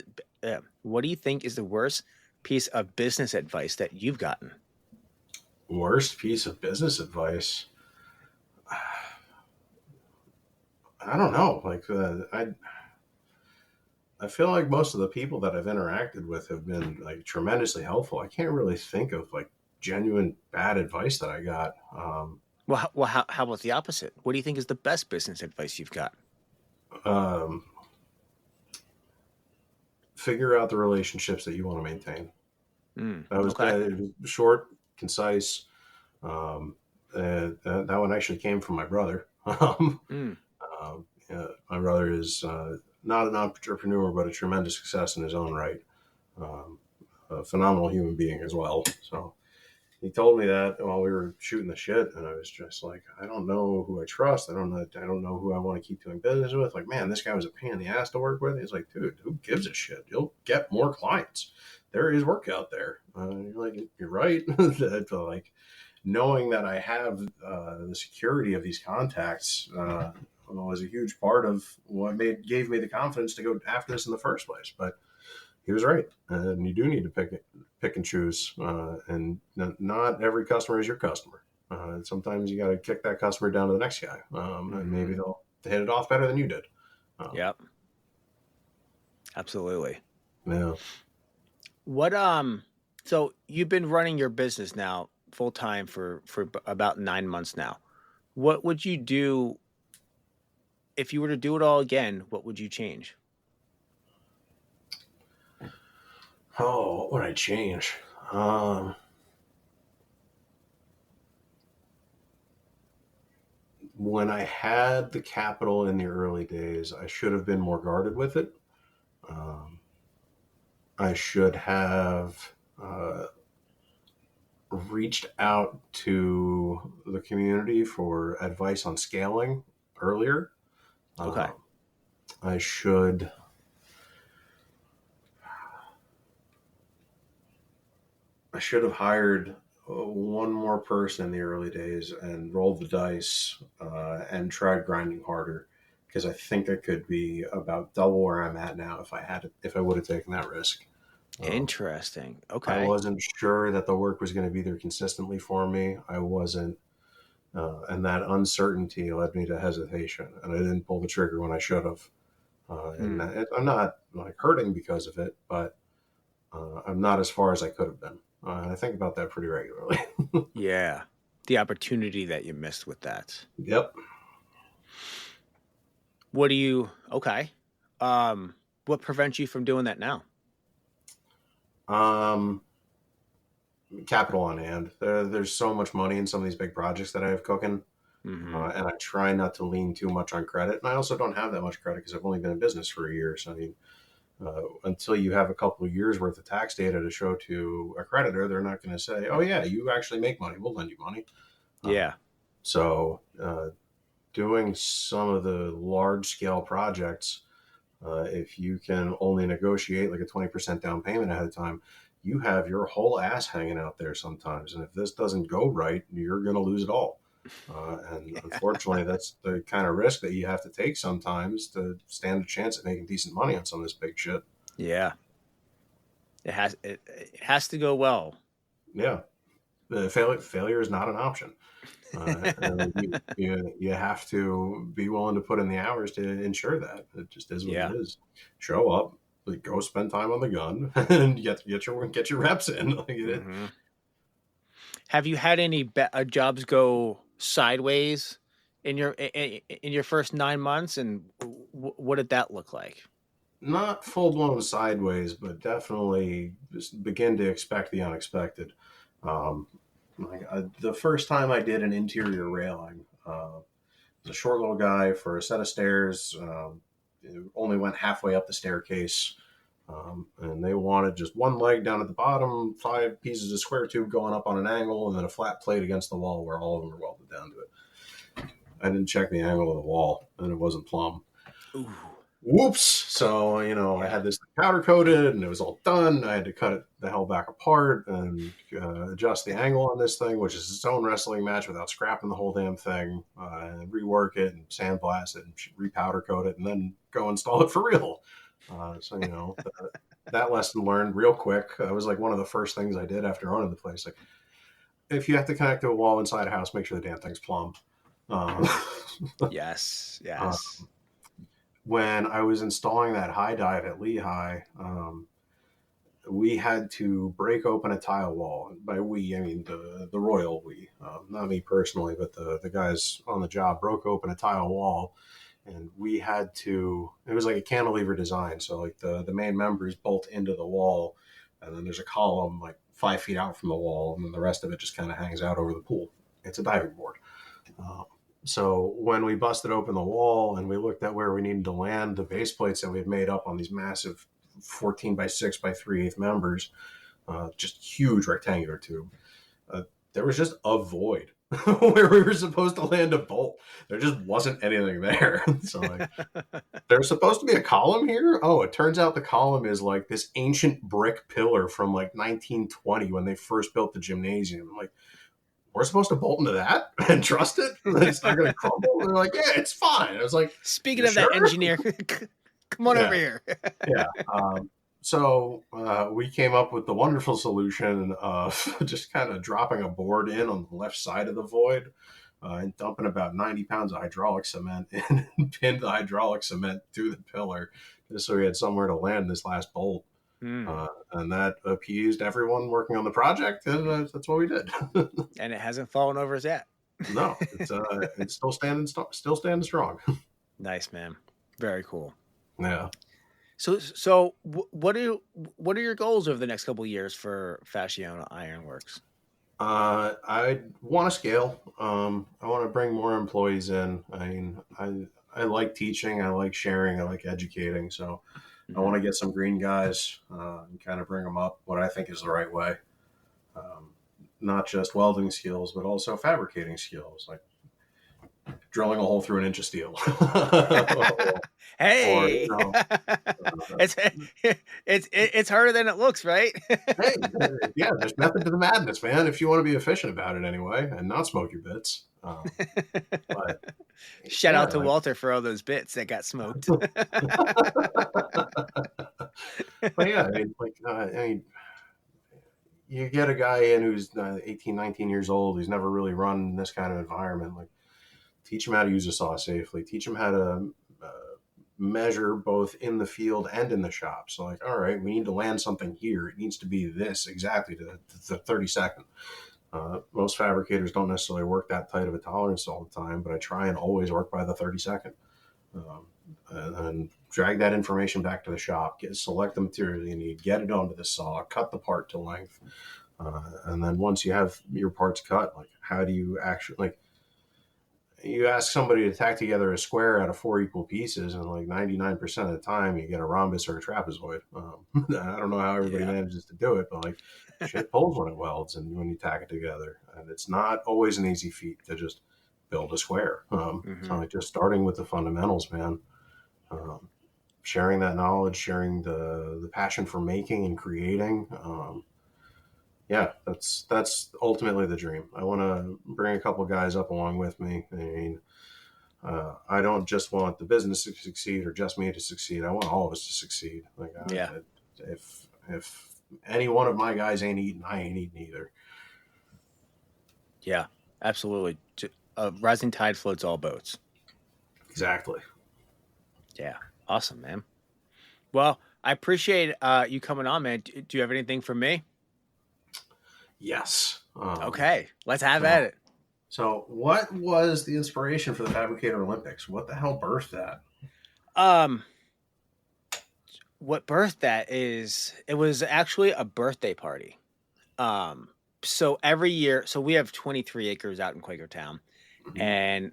What do you think is the worst piece of business advice that you've gotten? Worst piece of business advice. I don't know. Like I feel like most of the people that I've interacted with have been like tremendously helpful. I can't really think of like genuine bad advice that I got. How about the opposite? What do you think is the best business advice you've got? Um, Figure out the relationships that you want to maintain. That was Okay. short, concise. Um, that one actually came from my brother. Mm, Yeah, my brother is not an entrepreneur, but a tremendous success in his own right. Um, a phenomenal human being as well. So he told me that while we were shooting the shit, and I was just like, I don't know who I trust. I don't know who I want to keep doing business with. Like, man, this guy was a pain in the ass to work with. He's like, dude, who gives a shit? You'll get more clients. There is work out there. You're like, you're right. Like knowing that I have the security of these contacts was a huge part of what gave me the confidence to go after this in the first place. But he was right, and you do need to pick and choose, and not every customer is your customer. Sometimes you got to kick that customer down to the next guy, and mm-hmm. maybe they'll hit it off better than you did. Yep. Absolutely. Yeah. What So you've been running your business now full time for about 9 months now. What would you do if you were to do it all again? What would you change? Oh, what would I change? Um, when I had the capital in the early days, I should have been more guarded with it. Um, I should have reached out to the community for advice on scaling earlier. Okay. Um, I should I should have hired one more person in the early days and rolled the dice and tried grinding harder because I think I could be about double where I'm at now if I would have taken that risk. Um, Interesting. I Okay. wasn't sure that the work was going to be there consistently for me. I wasn't, and that uncertainty led me to hesitation, and I didn't pull the trigger when I should have. Hmm. I'm not like hurting because of it, but I'm not as far as I could have been. I think about that pretty regularly. Yeah. The opportunity that you missed with that. Yep. What do you Okay. Um what prevents you from doing that now? Um, Capital on hand. There's so much money in some of these big projects that I have cooking, Mhm. and I try not to lean too much on credit. And I also don't have that much credit because I've only been in business for a year. So I mean, until you have a couple of years worth of tax data to show to a creditor, they're not going to say, "Oh yeah, you actually make money. We'll lend you money." Um, Yeah. so doing some of the large scale projects, if you can only negotiate like a 20% down payment ahead of time, you have your whole ass hanging out there sometimes. And if this doesn't go right, you're going to lose it all. And unfortunately, that's the kind of risk that you have to take sometimes to stand a chance at making decent money on some of this big shit. Yeah. It has to go well. Yeah. Failure is not an option. You have to be willing to put in the hours to ensure that. It just is what it Yeah. is. Show up, like, go spend time on the gun, and get your reps in. Like it, Mhm. Have you had any jobs go sideways in your first 9 months, and what did that look like? not full blown sideways, but definitely just begin to expect the unexpected. Um, the first time I did an interior railing, was a short little guy for a set of stairs. Only went halfway up the staircase. And they wanted just one leg down at the bottom, 5 pieces of square tube going up on an angle, and then a flat plate against the wall where all of them were welded down to it. I didn't check the angle of the wall, and it wasn't plumb. Ooh. Whoops! So, I had this powder coated, and it was all done. I had to cut it the hell back apart and adjust the angle on this thing, which is its own wrestling match without scrapping the whole damn thing, and rework it and sandblast it and repowder coat it, and then go install it for real. So, that lesson learned real quick. That was like one of the first things I did after owning the place. Like, if you have to connect to a wall inside a house, make sure the damn thing's plumb. Yes. When I was installing that high dive at Lehigh, we had to break open a tile wall. By we, I mean the royal we, not me personally, but the guys on the job broke open a tile wall, and we had to. It was like a cantilever design, so like the main members bolt into the wall, and then there's a column like 5 feet out from the wall, and then the rest of it just kind of hangs out over the pool. It's a diving board. So when we busted open the wall and we looked at where we needed to land the base plates that we had made up on these massive 14 by 6 by 3/8 members, just huge rectangular tube, there was just a void where we were supposed to land a bolt. There just wasn't anything there. So like, there's supposed to be a column here. Oh, it turns out the column is like this ancient brick pillar from like 1920 when they first built the gymnasium. I'm like, we're supposed to bolt into that and trust it? It's not going to crumble? And they're like, yeah, it's fine. I was like, speaking of that engineer, come on over here. Yeah. So we came up with the wonderful solution of just kind of dropping a board in on the left side of the void and dumping about 90 pounds of hydraulic cement in and pinned the hydraulic cement to the pillar just so we had somewhere to land this last bolt. And that appeased everyone working on the project, and that's what we did. And it hasn't fallen over yet. No, it's still standing strong. Nice, man. Very cool. Yeah. So what are your goals over the next couple of years for Facchiano Ironworks? I want to scale. I want to bring more employees in. I mean, I like teaching, I like sharing, I like educating. So I want to get some green guys and kind of bring them up what I think is the right way. Not just welding skills, but also fabricating skills, like drilling a hole through an inch of steel. Hey, it's harder than it looks, right? Hey, yeah, there's method to the madness, man. If you want to be efficient about it anyway, and not smoke your bits. But shout out to Walter for all those bits that got smoked. But yeah, I mean, you get a guy in who's 18, 19 years old, who's never really run this kind of environment. Like, teach him how to use a saw safely. Teach him how to measure both in the field and in the shop. So like, all right, we need to land something here. It needs to be this exactly to the 32nd. Most fabricators don't necessarily work that tight of a tolerance all the time, but I try and always work by the 32nd. And drag that information back to the shop, select the material you need, get it onto the saw, cut the part to length. And then once you have your parts cut, like, how do you actually, like, you ask somebody to tack together a square out of 4 equal pieces, and like 99% of the time you get a rhombus or a trapezoid. I don't know how everybody manages to do it, but like, shit pulls when it welds and when you tack it together. And it's not always an easy feat to just build a square. So like, just starting with the fundamentals, man. Sharing that knowledge, sharing the passion for making and creating. Yeah, that's ultimately the dream. I want to bring a couple guys up along with me. I mean, I don't just want the business to succeed or just me to succeed. I want all of us to succeed. Like, if any one of my guys ain't eating, I ain't eating either. Yeah, absolutely. A rising tide floats all boats. Exactly. Yeah, awesome, man. Well, I appreciate you coming on, man. Do you have anything for me? Yes. Okay, let's have at it. So what was the inspiration for the Fabricator Olympics? What the hell birthed that? What birthed that is, it was actually a birthday party. So every year, so we have 23 acres out in Quakertown, and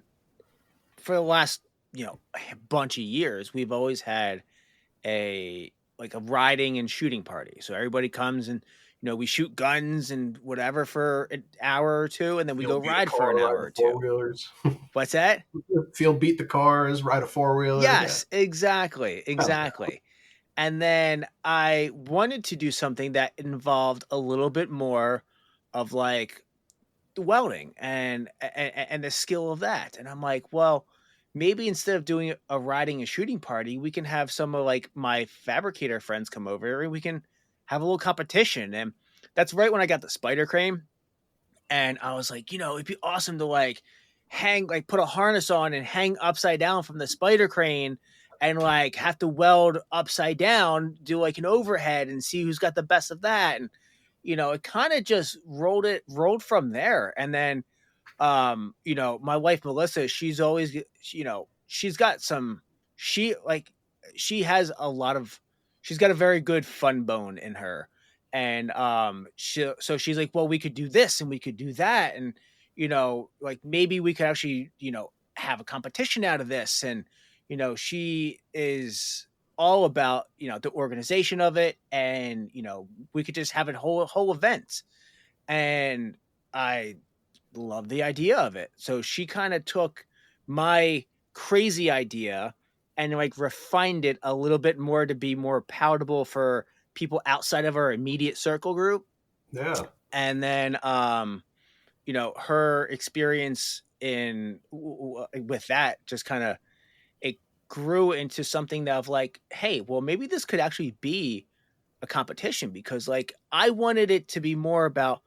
for the last, bunch of years, we've always had a like a riding and shooting party. So everybody comes and we shoot guns and whatever for an hour or two, and then we go Field beat a ride for car, an hour ride or the two. four wheelers. What's that? Field beat the cars, ride a four wheeler. Yeah. Yes, exactly, Oh, exactly. And then I wanted to do something that involved a little bit more of like welding and the skill of that. And I'm like, well, maybe instead of doing a riding and shooting party, we can have some of like my fabricator friends come over and we can have a little competition. And that's right when I got the spider crane. And I was like, it'd be awesome to like put a harness on and hang upside down from the spider crane and like have to weld upside down, do like an overhead and see who's got the best of that. And, it kind of just rolled from there. And then, my wife, Melissa, she's always, she's got she like, she has she's got a very good fun bone in her. And so she's like, well, we could do this and we could do that, and like maybe we could actually have a competition out of this. And she is all about the organization of it, and we could just have a whole event. And I love the idea of it. So she kind of took my crazy idea and like refined it a little bit more to be more palatable for people outside of our immediate circle group. yeah. And then her experience in with that just kind of it grew into something that of like, hey, well, maybe this could actually be a competition, because like I wanted it to be more about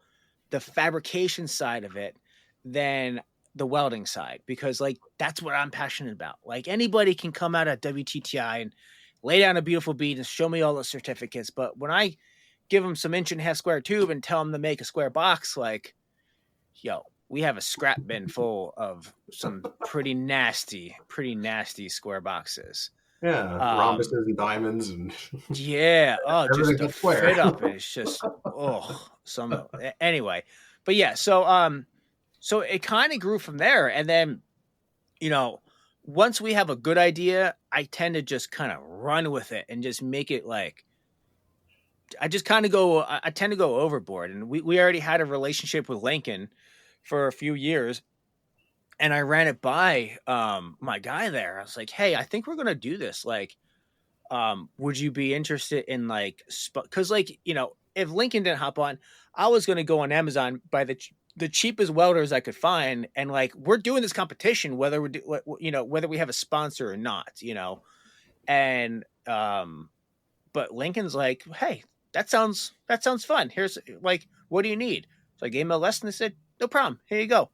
the fabrication side of it than the welding side, because like that's what I'm passionate about. Like anybody can come out at WTTI and lay down a beautiful bead and show me all the certificates, but when I give them some 1.5-inch square tube and tell them to make a square box, like, we have a scrap bin full of some pretty nasty square boxes. Yeah. Rhombuses and diamonds and Yeah. Oh, just everything the but square. fit up is just anyway. But yeah, so it kind of grew from there. And then, once we have a good idea, I tend to just kind of run with it and just make it like I tend to go overboard. And we already had a relationship with Lincoln for a few years. And I ran it by my guy there. I was like, hey, I think we're gonna do this. Like, would you be interested in like because like if Lincoln didn't hop on, I was going to go on Amazon, buy the cheapest welders I could find, and like we're doing this competition whether whether we have a sponsor or not, and but Lincoln's like, hey, that sounds fun, here's like, what do you need? So I gave him a lesson and said, no problem, here you go.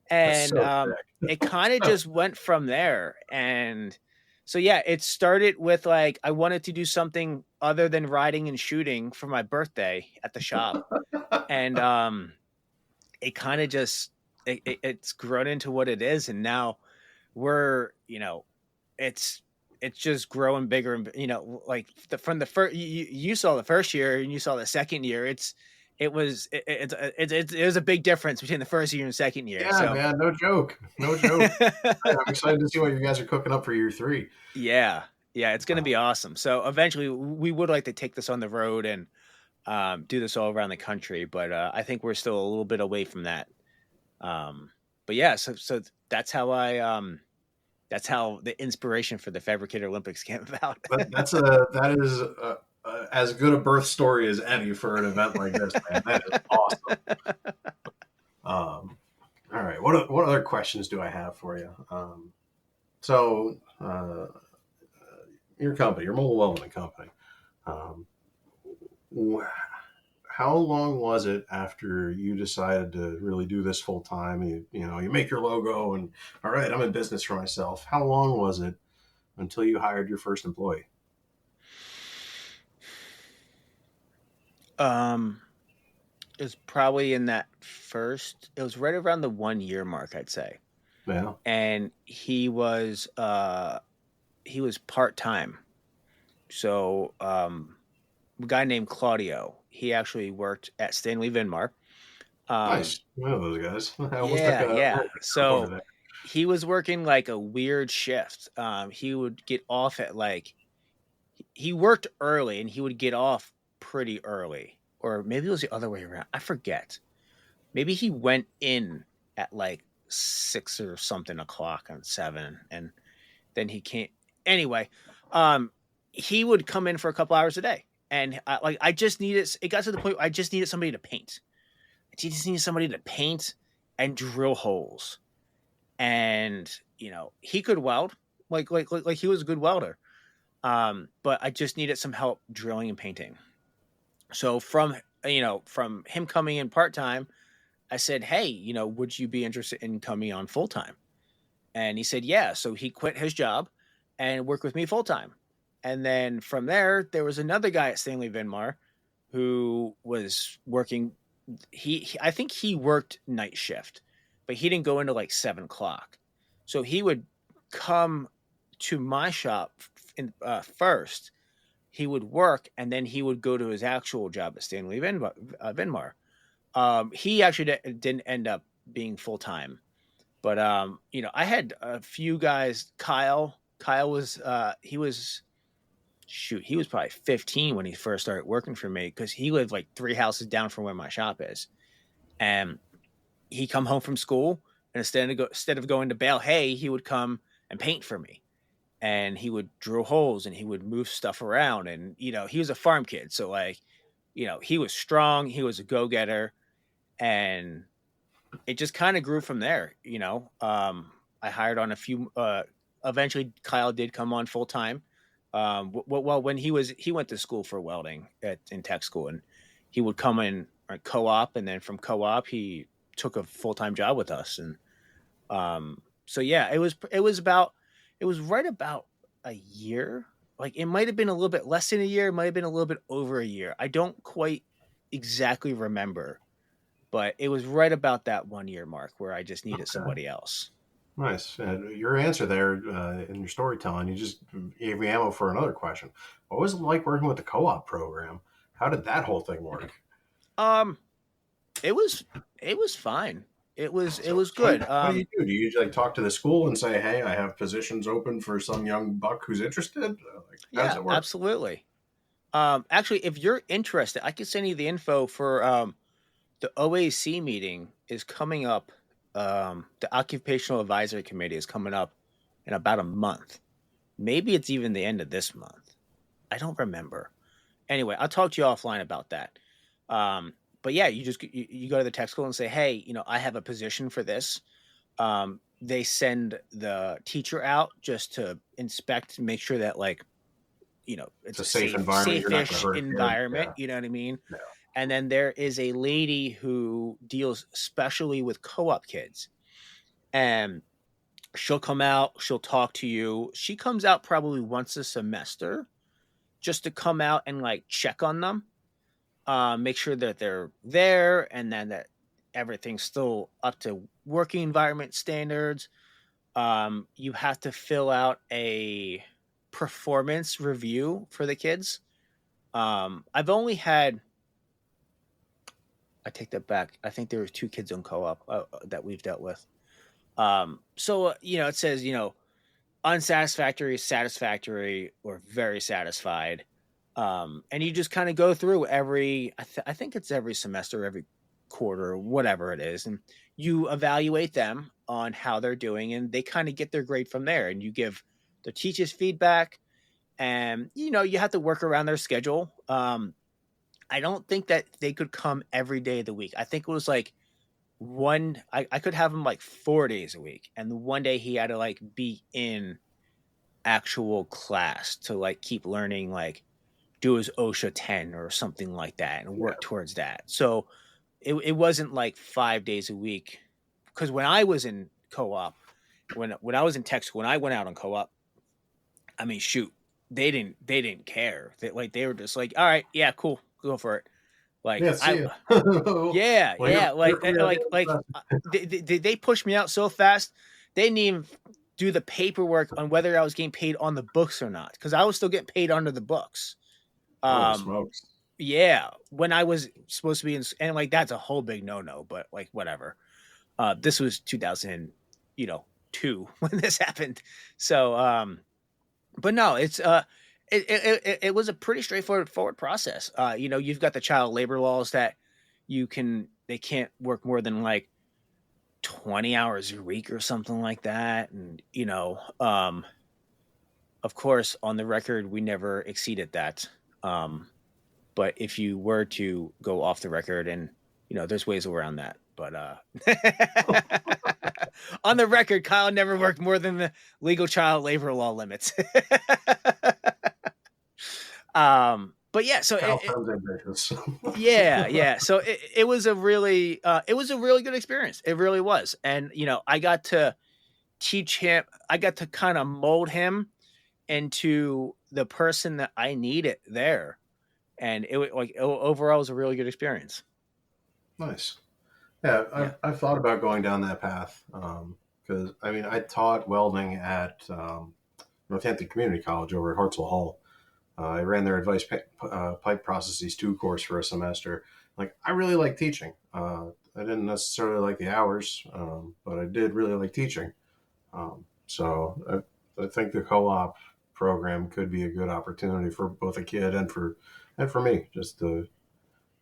That's And so sick. it kind of just went from there. And so yeah, it started with like I wanted to do something other than riding and shooting for my birthday at the shop, and it kind of just it's grown into what it is, and now we're it's just growing bigger, and like from the first you saw the first year and you saw the second year, it was a big difference between the first year and second year. Yeah, So man, no joke. No joke. I'm excited to see what you guys are cooking up for year 3. yeah, it's going to be awesome. So eventually we would like to take this on the road and do this all around the country, but I think we're still a little bit away from that. But yeah, so that's how that's how the inspiration for the Fabricator Olympics came about. That is as good a birth story as any for an event like this, man. That is awesome. All right, what other questions do I have for you? So your company, your mobile welding company, how long was it after you decided to really do this full time? You make your logo and all right, I'm in business for myself. How long was it until you hired your first employee? It was probably in that first. It was right around the 1 year mark, I'd say. Yeah. And he was part time. So a guy named Claudio. He actually worked at Stanley Vinmar. Nice. I know those guys. I almost Yeah, took yeah. over So there. he was working like a weird shift. He would get off at like he worked early and he would get off pretty early, or maybe it was the other way around. I forget. Maybe he went in at like 6 or something o'clock on 7, and then he can't. Anyway, um, he would come in for a couple hours a day, and I just needed. It got to the point where I just needed somebody to paint. I just needed somebody to paint and drill holes, and he could weld, like he was a good welder. But I just needed some help drilling and painting. So from him coming in part time, I said, hey, would you be interested in coming on full time? And he said, yeah. So he quit his job and worked with me full time. And then from there was another guy at Stanley Vinmar who was working. I think he worked night shift, but he didn't go into like 7 o'clock. So he would come to my shop first. He would work, and then he would go to his actual job at Stanley Vinmar. He actually didn't end up being full time, but I had a few guys. Kyle was he was probably 15 when he first started working for me, because he lived like 3 houses down from where my shop is, and he come home from school, and instead of going to bale hay, he would come and paint for me, and he would drill holes and he would move stuff around, and he was a farm kid, so like he was strong, he was a go-getter, and it just kind of grew from there. I hired on a few. Eventually, Kyle did come on full time. Well, when he went to school for welding in tech school, and he would come in co-op, and then from co-op he took a full time job with us, and so yeah, it was right about a year. Like it might have been a little bit less than a year, it might have been a little bit over a year. I don't quite exactly remember, but it was right about that 1 year mark where I just needed somebody else. Nice. Your answer there in your storytelling, you just gave me ammo for another question. What was it like working with the co-op program? How did that whole thing work? Um, it was fine. It was So good. what do you do? Do you like talk to the school and say, "Hey, I have positions open for some young buck who's interested"? Like, how does Yeah, it work? absolutely. Actually, if you're interested, I can send you the info for the OAC meeting is coming up. The Occupational Advisory Committee is coming up in about a month. Maybe it's even the end of this month. I don't remember. Anyway, I'll talk to you offline about that. Um, but yeah, you go to the tech school and say, hey, I have a position for this. They send the teacher out just to inspect, make sure that It's it's a a safe environment. You're not going safe-ish to hurt a kid. environment. Yeah. You know what I mean? Yeah. And then there is a lady who deals specially with co-op kids, and she'll come out, she'll talk to you. She comes out probably once a semester just to come out and like check on them, make sure that they're there, and then that everything's still up to working environment standards. You have to fill out a performance review for the kids. I've only had, I take that back. I think there were 2 kids on co-op that we've dealt with. So it says unsatisfactory, satisfactory, or very satisfied. And you just kind of go through I think it's every semester, every quarter, whatever it is, and you evaluate them on how they're doing, and they kind of get their grade from there. And you give the teachers feedback, and you have to work around their schedule. I don't think that they could come every day of the week. I think it was like I could have him like 4 days a week, and the one day he had to like be in actual class to like keep learning, like do his OSHA 10 or something like that, and work towards that. So it wasn't like 5 days a week, because when I was in co-op, when I was in tech school, when I went out on co-op, I mean, shoot, they didn't care. They were just like, all right, yeah, cool, go for it. Like Yeah. See ya. yeah, Well, yeah, you're they pushed me out so fast. They didn't even do the paperwork on whether I was getting paid on the books or not, because I was still getting paid under the books. holy Um, smokes. yeah, when I was supposed to be in, and like that's a whole big no no, but like whatever. This was 2000, 2 when this happened. So, but no, it was a pretty straightforward process. You've got the child labor laws that they can't work more than like 20 hours a week or something like that. And, of course, on the record, we never exceeded that. But if you were to go off the record, and, there's ways around that. But on the record, Kyle never worked more than the legal child labor law limits. But yeah, so yeah. So it was a really good experience. It really was. And, I got to teach him, I got to kind of mold him into the person that I needed there. And it was like, overall, it was a really good experience. Nice. Yeah. I've thought about going down that path. Cause I taught welding at, Northampton Community College over at Hartselle Hall. I ran their advanced pipe processes 2 course for a semester. Like, I really like teaching. I didn't necessarily like the hours, but I did really like teaching. So I think the co-op program could be a good opportunity for both a kid and for me, just to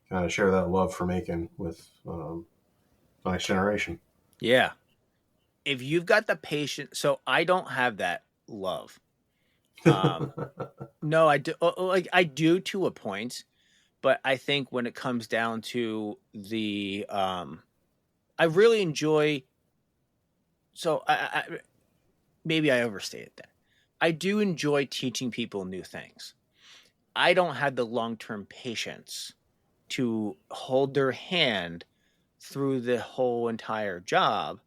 kind of share that love for making with the next generation. Yeah. If you've got the patience, so I don't have that love. No, I do. Like, I do to a point, but I think when it comes down to the, I really enjoy. So maybe I overstated that. I do enjoy teaching people new things. I don't have the long-term patience to hold their hand through the whole entire job.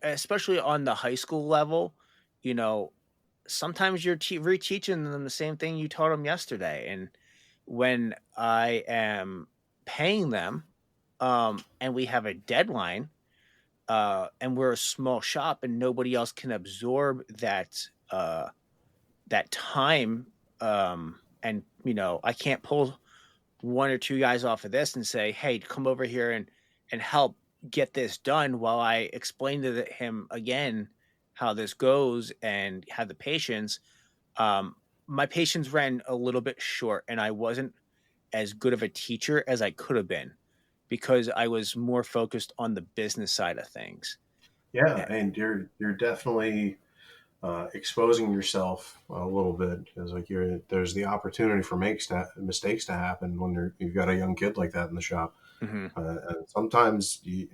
Especially on the high school level, you know, sometimes you're reteaching them the same thing you taught them yesterday. And when I am paying them, and we have a deadline, and we're a small shop and nobody else can absorb that time, and I can't pull 1 or 2 guys off of this and say, hey, come over here and help get this done while I explain to him again how this goes and have the patience. My patience ran a little bit short, and I wasn't as good of a teacher as I could have been because I was more focused on the business side of things. Yeah, and you're definitely exposing yourself a little bit, because like there's the opportunity for mistakes to happen when you've got a young kid like that in the shop. Mm-hmm. And sometimes you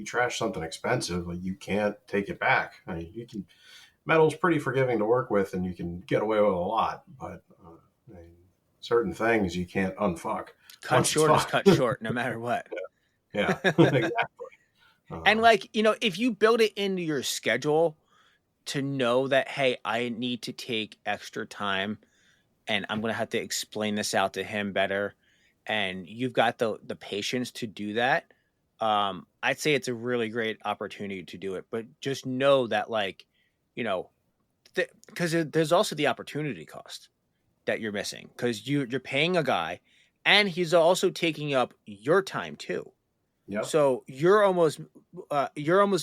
trash something expensive, like you can't take it back. Metal's pretty forgiving to work with, and you can get away with a lot, but certain things you can't unfuck. Cut short is cut short, no matter what. Yeah, exactly. And if you build it into your schedule to know that, hey, I need to take extra time and I'm going to have to explain this out to him better, and you've got the patience to do that, I'd say it's a really great opportunity to do it. But just know that, because there's also the opportunity cost that you're missing, because you're paying a guy and he's also taking up your time too. Yep. So you're almost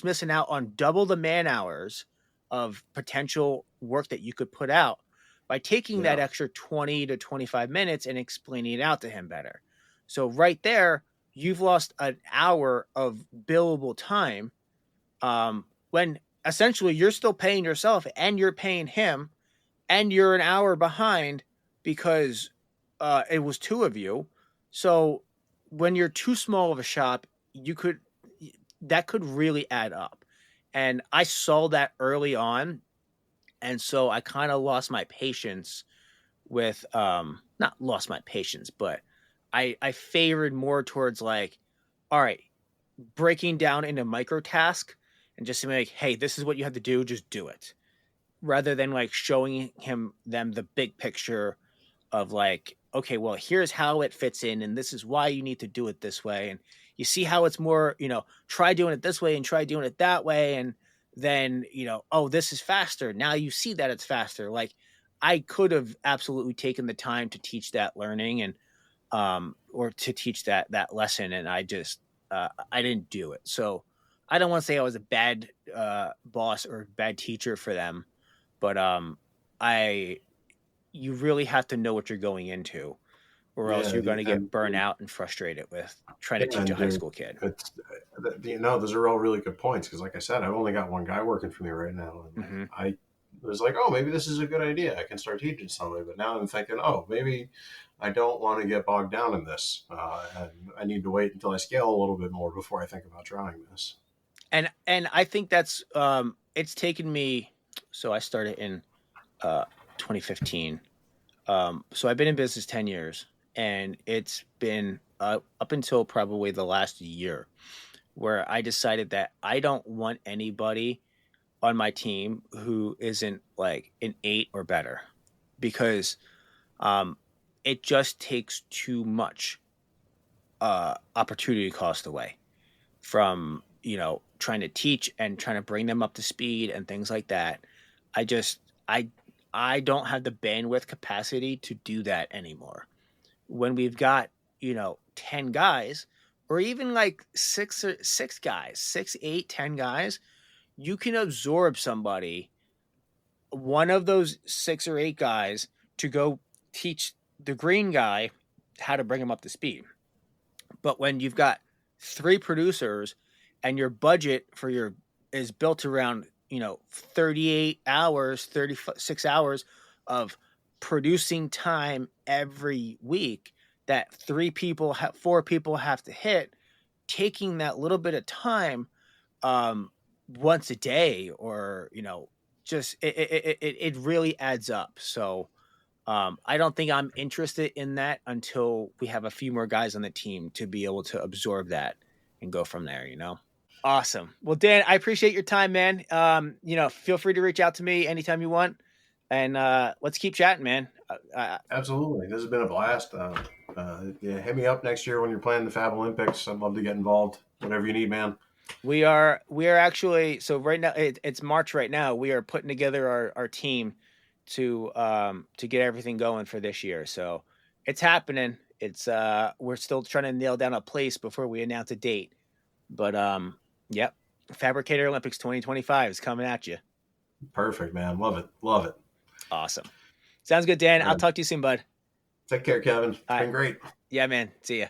missing out on double the man hours of potential work that you could put out by taking that extra 20 to 25 minutes and explaining it out to him better. So right there, you've lost an hour of billable time, when essentially you're still paying yourself and you're paying him, and you're an hour behind because it was 2 of you. So when you're too small of a shop, that could really add up. And I saw that early on. And so I kind of lost my patience with, not lost my patience, but I favored more towards all right, breaking down into micro task and just saying hey, this is what you have to do. Just do it. Rather than showing them the big picture of okay, well, here's how it fits in, and this is why you need to do it this way. And you see how it's more, try doing it this way and try doing it that way. And then, oh, this is faster. Now you see that it's faster. I could have absolutely taken the time to teach that learning and, or to teach that lesson. And I just, I didn't do it. So I don't want to say I was a bad boss or bad teacher for them, but you really have to know what you're going into, or else Yeah, you're going to get burnt out and frustrated with trying to teach a high school kid. It's, those are all really good points because, like I said, I've only got one guy working for me right now, and I was like, oh, maybe this is a good idea. I can start teaching somebody. But now I'm thinking, oh, maybe I don't want to get bogged down in this, and I need to wait until I scale a little bit more before I think about trying this. And I think that's it's taken me. So I started in 2015. So I've been in business 10 years, and it's been up until probably the last year where I decided that I don't want anybody on my team who isn't like an 8 or better, because it just takes too much opportunity cost away from, trying to teach and trying to bring them up to speed and things like that. I don't have the bandwidth capacity to do that anymore. When we've got, 10 guys, or even like 6 guys, 6, 8, 10 guys, you can absorb somebody, one of those 6 or 8 guys, to go teach the green guy how to bring him up to speed. But when you've got 3 producers and your budget is built around, 38 hours, 36 hours of producing time every week that 4 people have to hit, taking that little bit of time once a day, or, just it really adds up. So I don't think I'm interested in that until we have a few more guys on the team to be able to absorb that and go from there, Awesome. Well, Dan, I appreciate your time, man. Feel free to reach out to me anytime you want, and let's keep chatting, man. Absolutely. This has been a blast. Hit me up next year when you're playing the Fab Olympics. I'd love to get involved. Whatever you need, man. We are actually, so right now it's March right now. We are putting together our team to get everything going for this year. So it's happening. It's we're still trying to nail down a place before we announce a date. But yep, Fabricator Olympics 2025 is coming at you. Perfect, man. Love it. Love it. Awesome. Sounds good, Dan. I'll talk to you soon, bud. Take care, Kevin. It's been great. Yeah, man. See ya.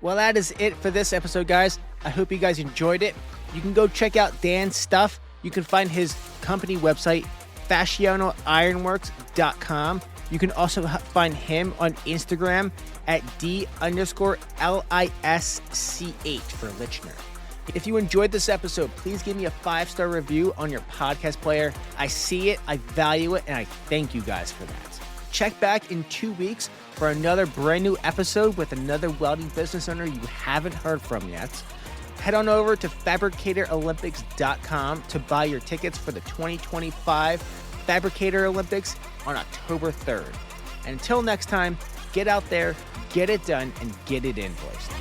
Well, that is it for this episode, guys. I hope you guys enjoyed it. You can go check out Dan's stuff. You can find his company website, FacchianoIronworks.com. You can also find him on Instagram at D_LISCH for Lischner. If you enjoyed this episode, please give me a 5-star review on your podcast player. I see it, I value it, and I thank you guys for that. Check back in 2 weeks for another brand new episode with another welding business owner you haven't heard from yet. Head on over to FabricatorOlympics.com to buy your tickets for the 2025 Fabricator Olympics on October 3rd. And until next time, get out there, get it done, and get it invoiced.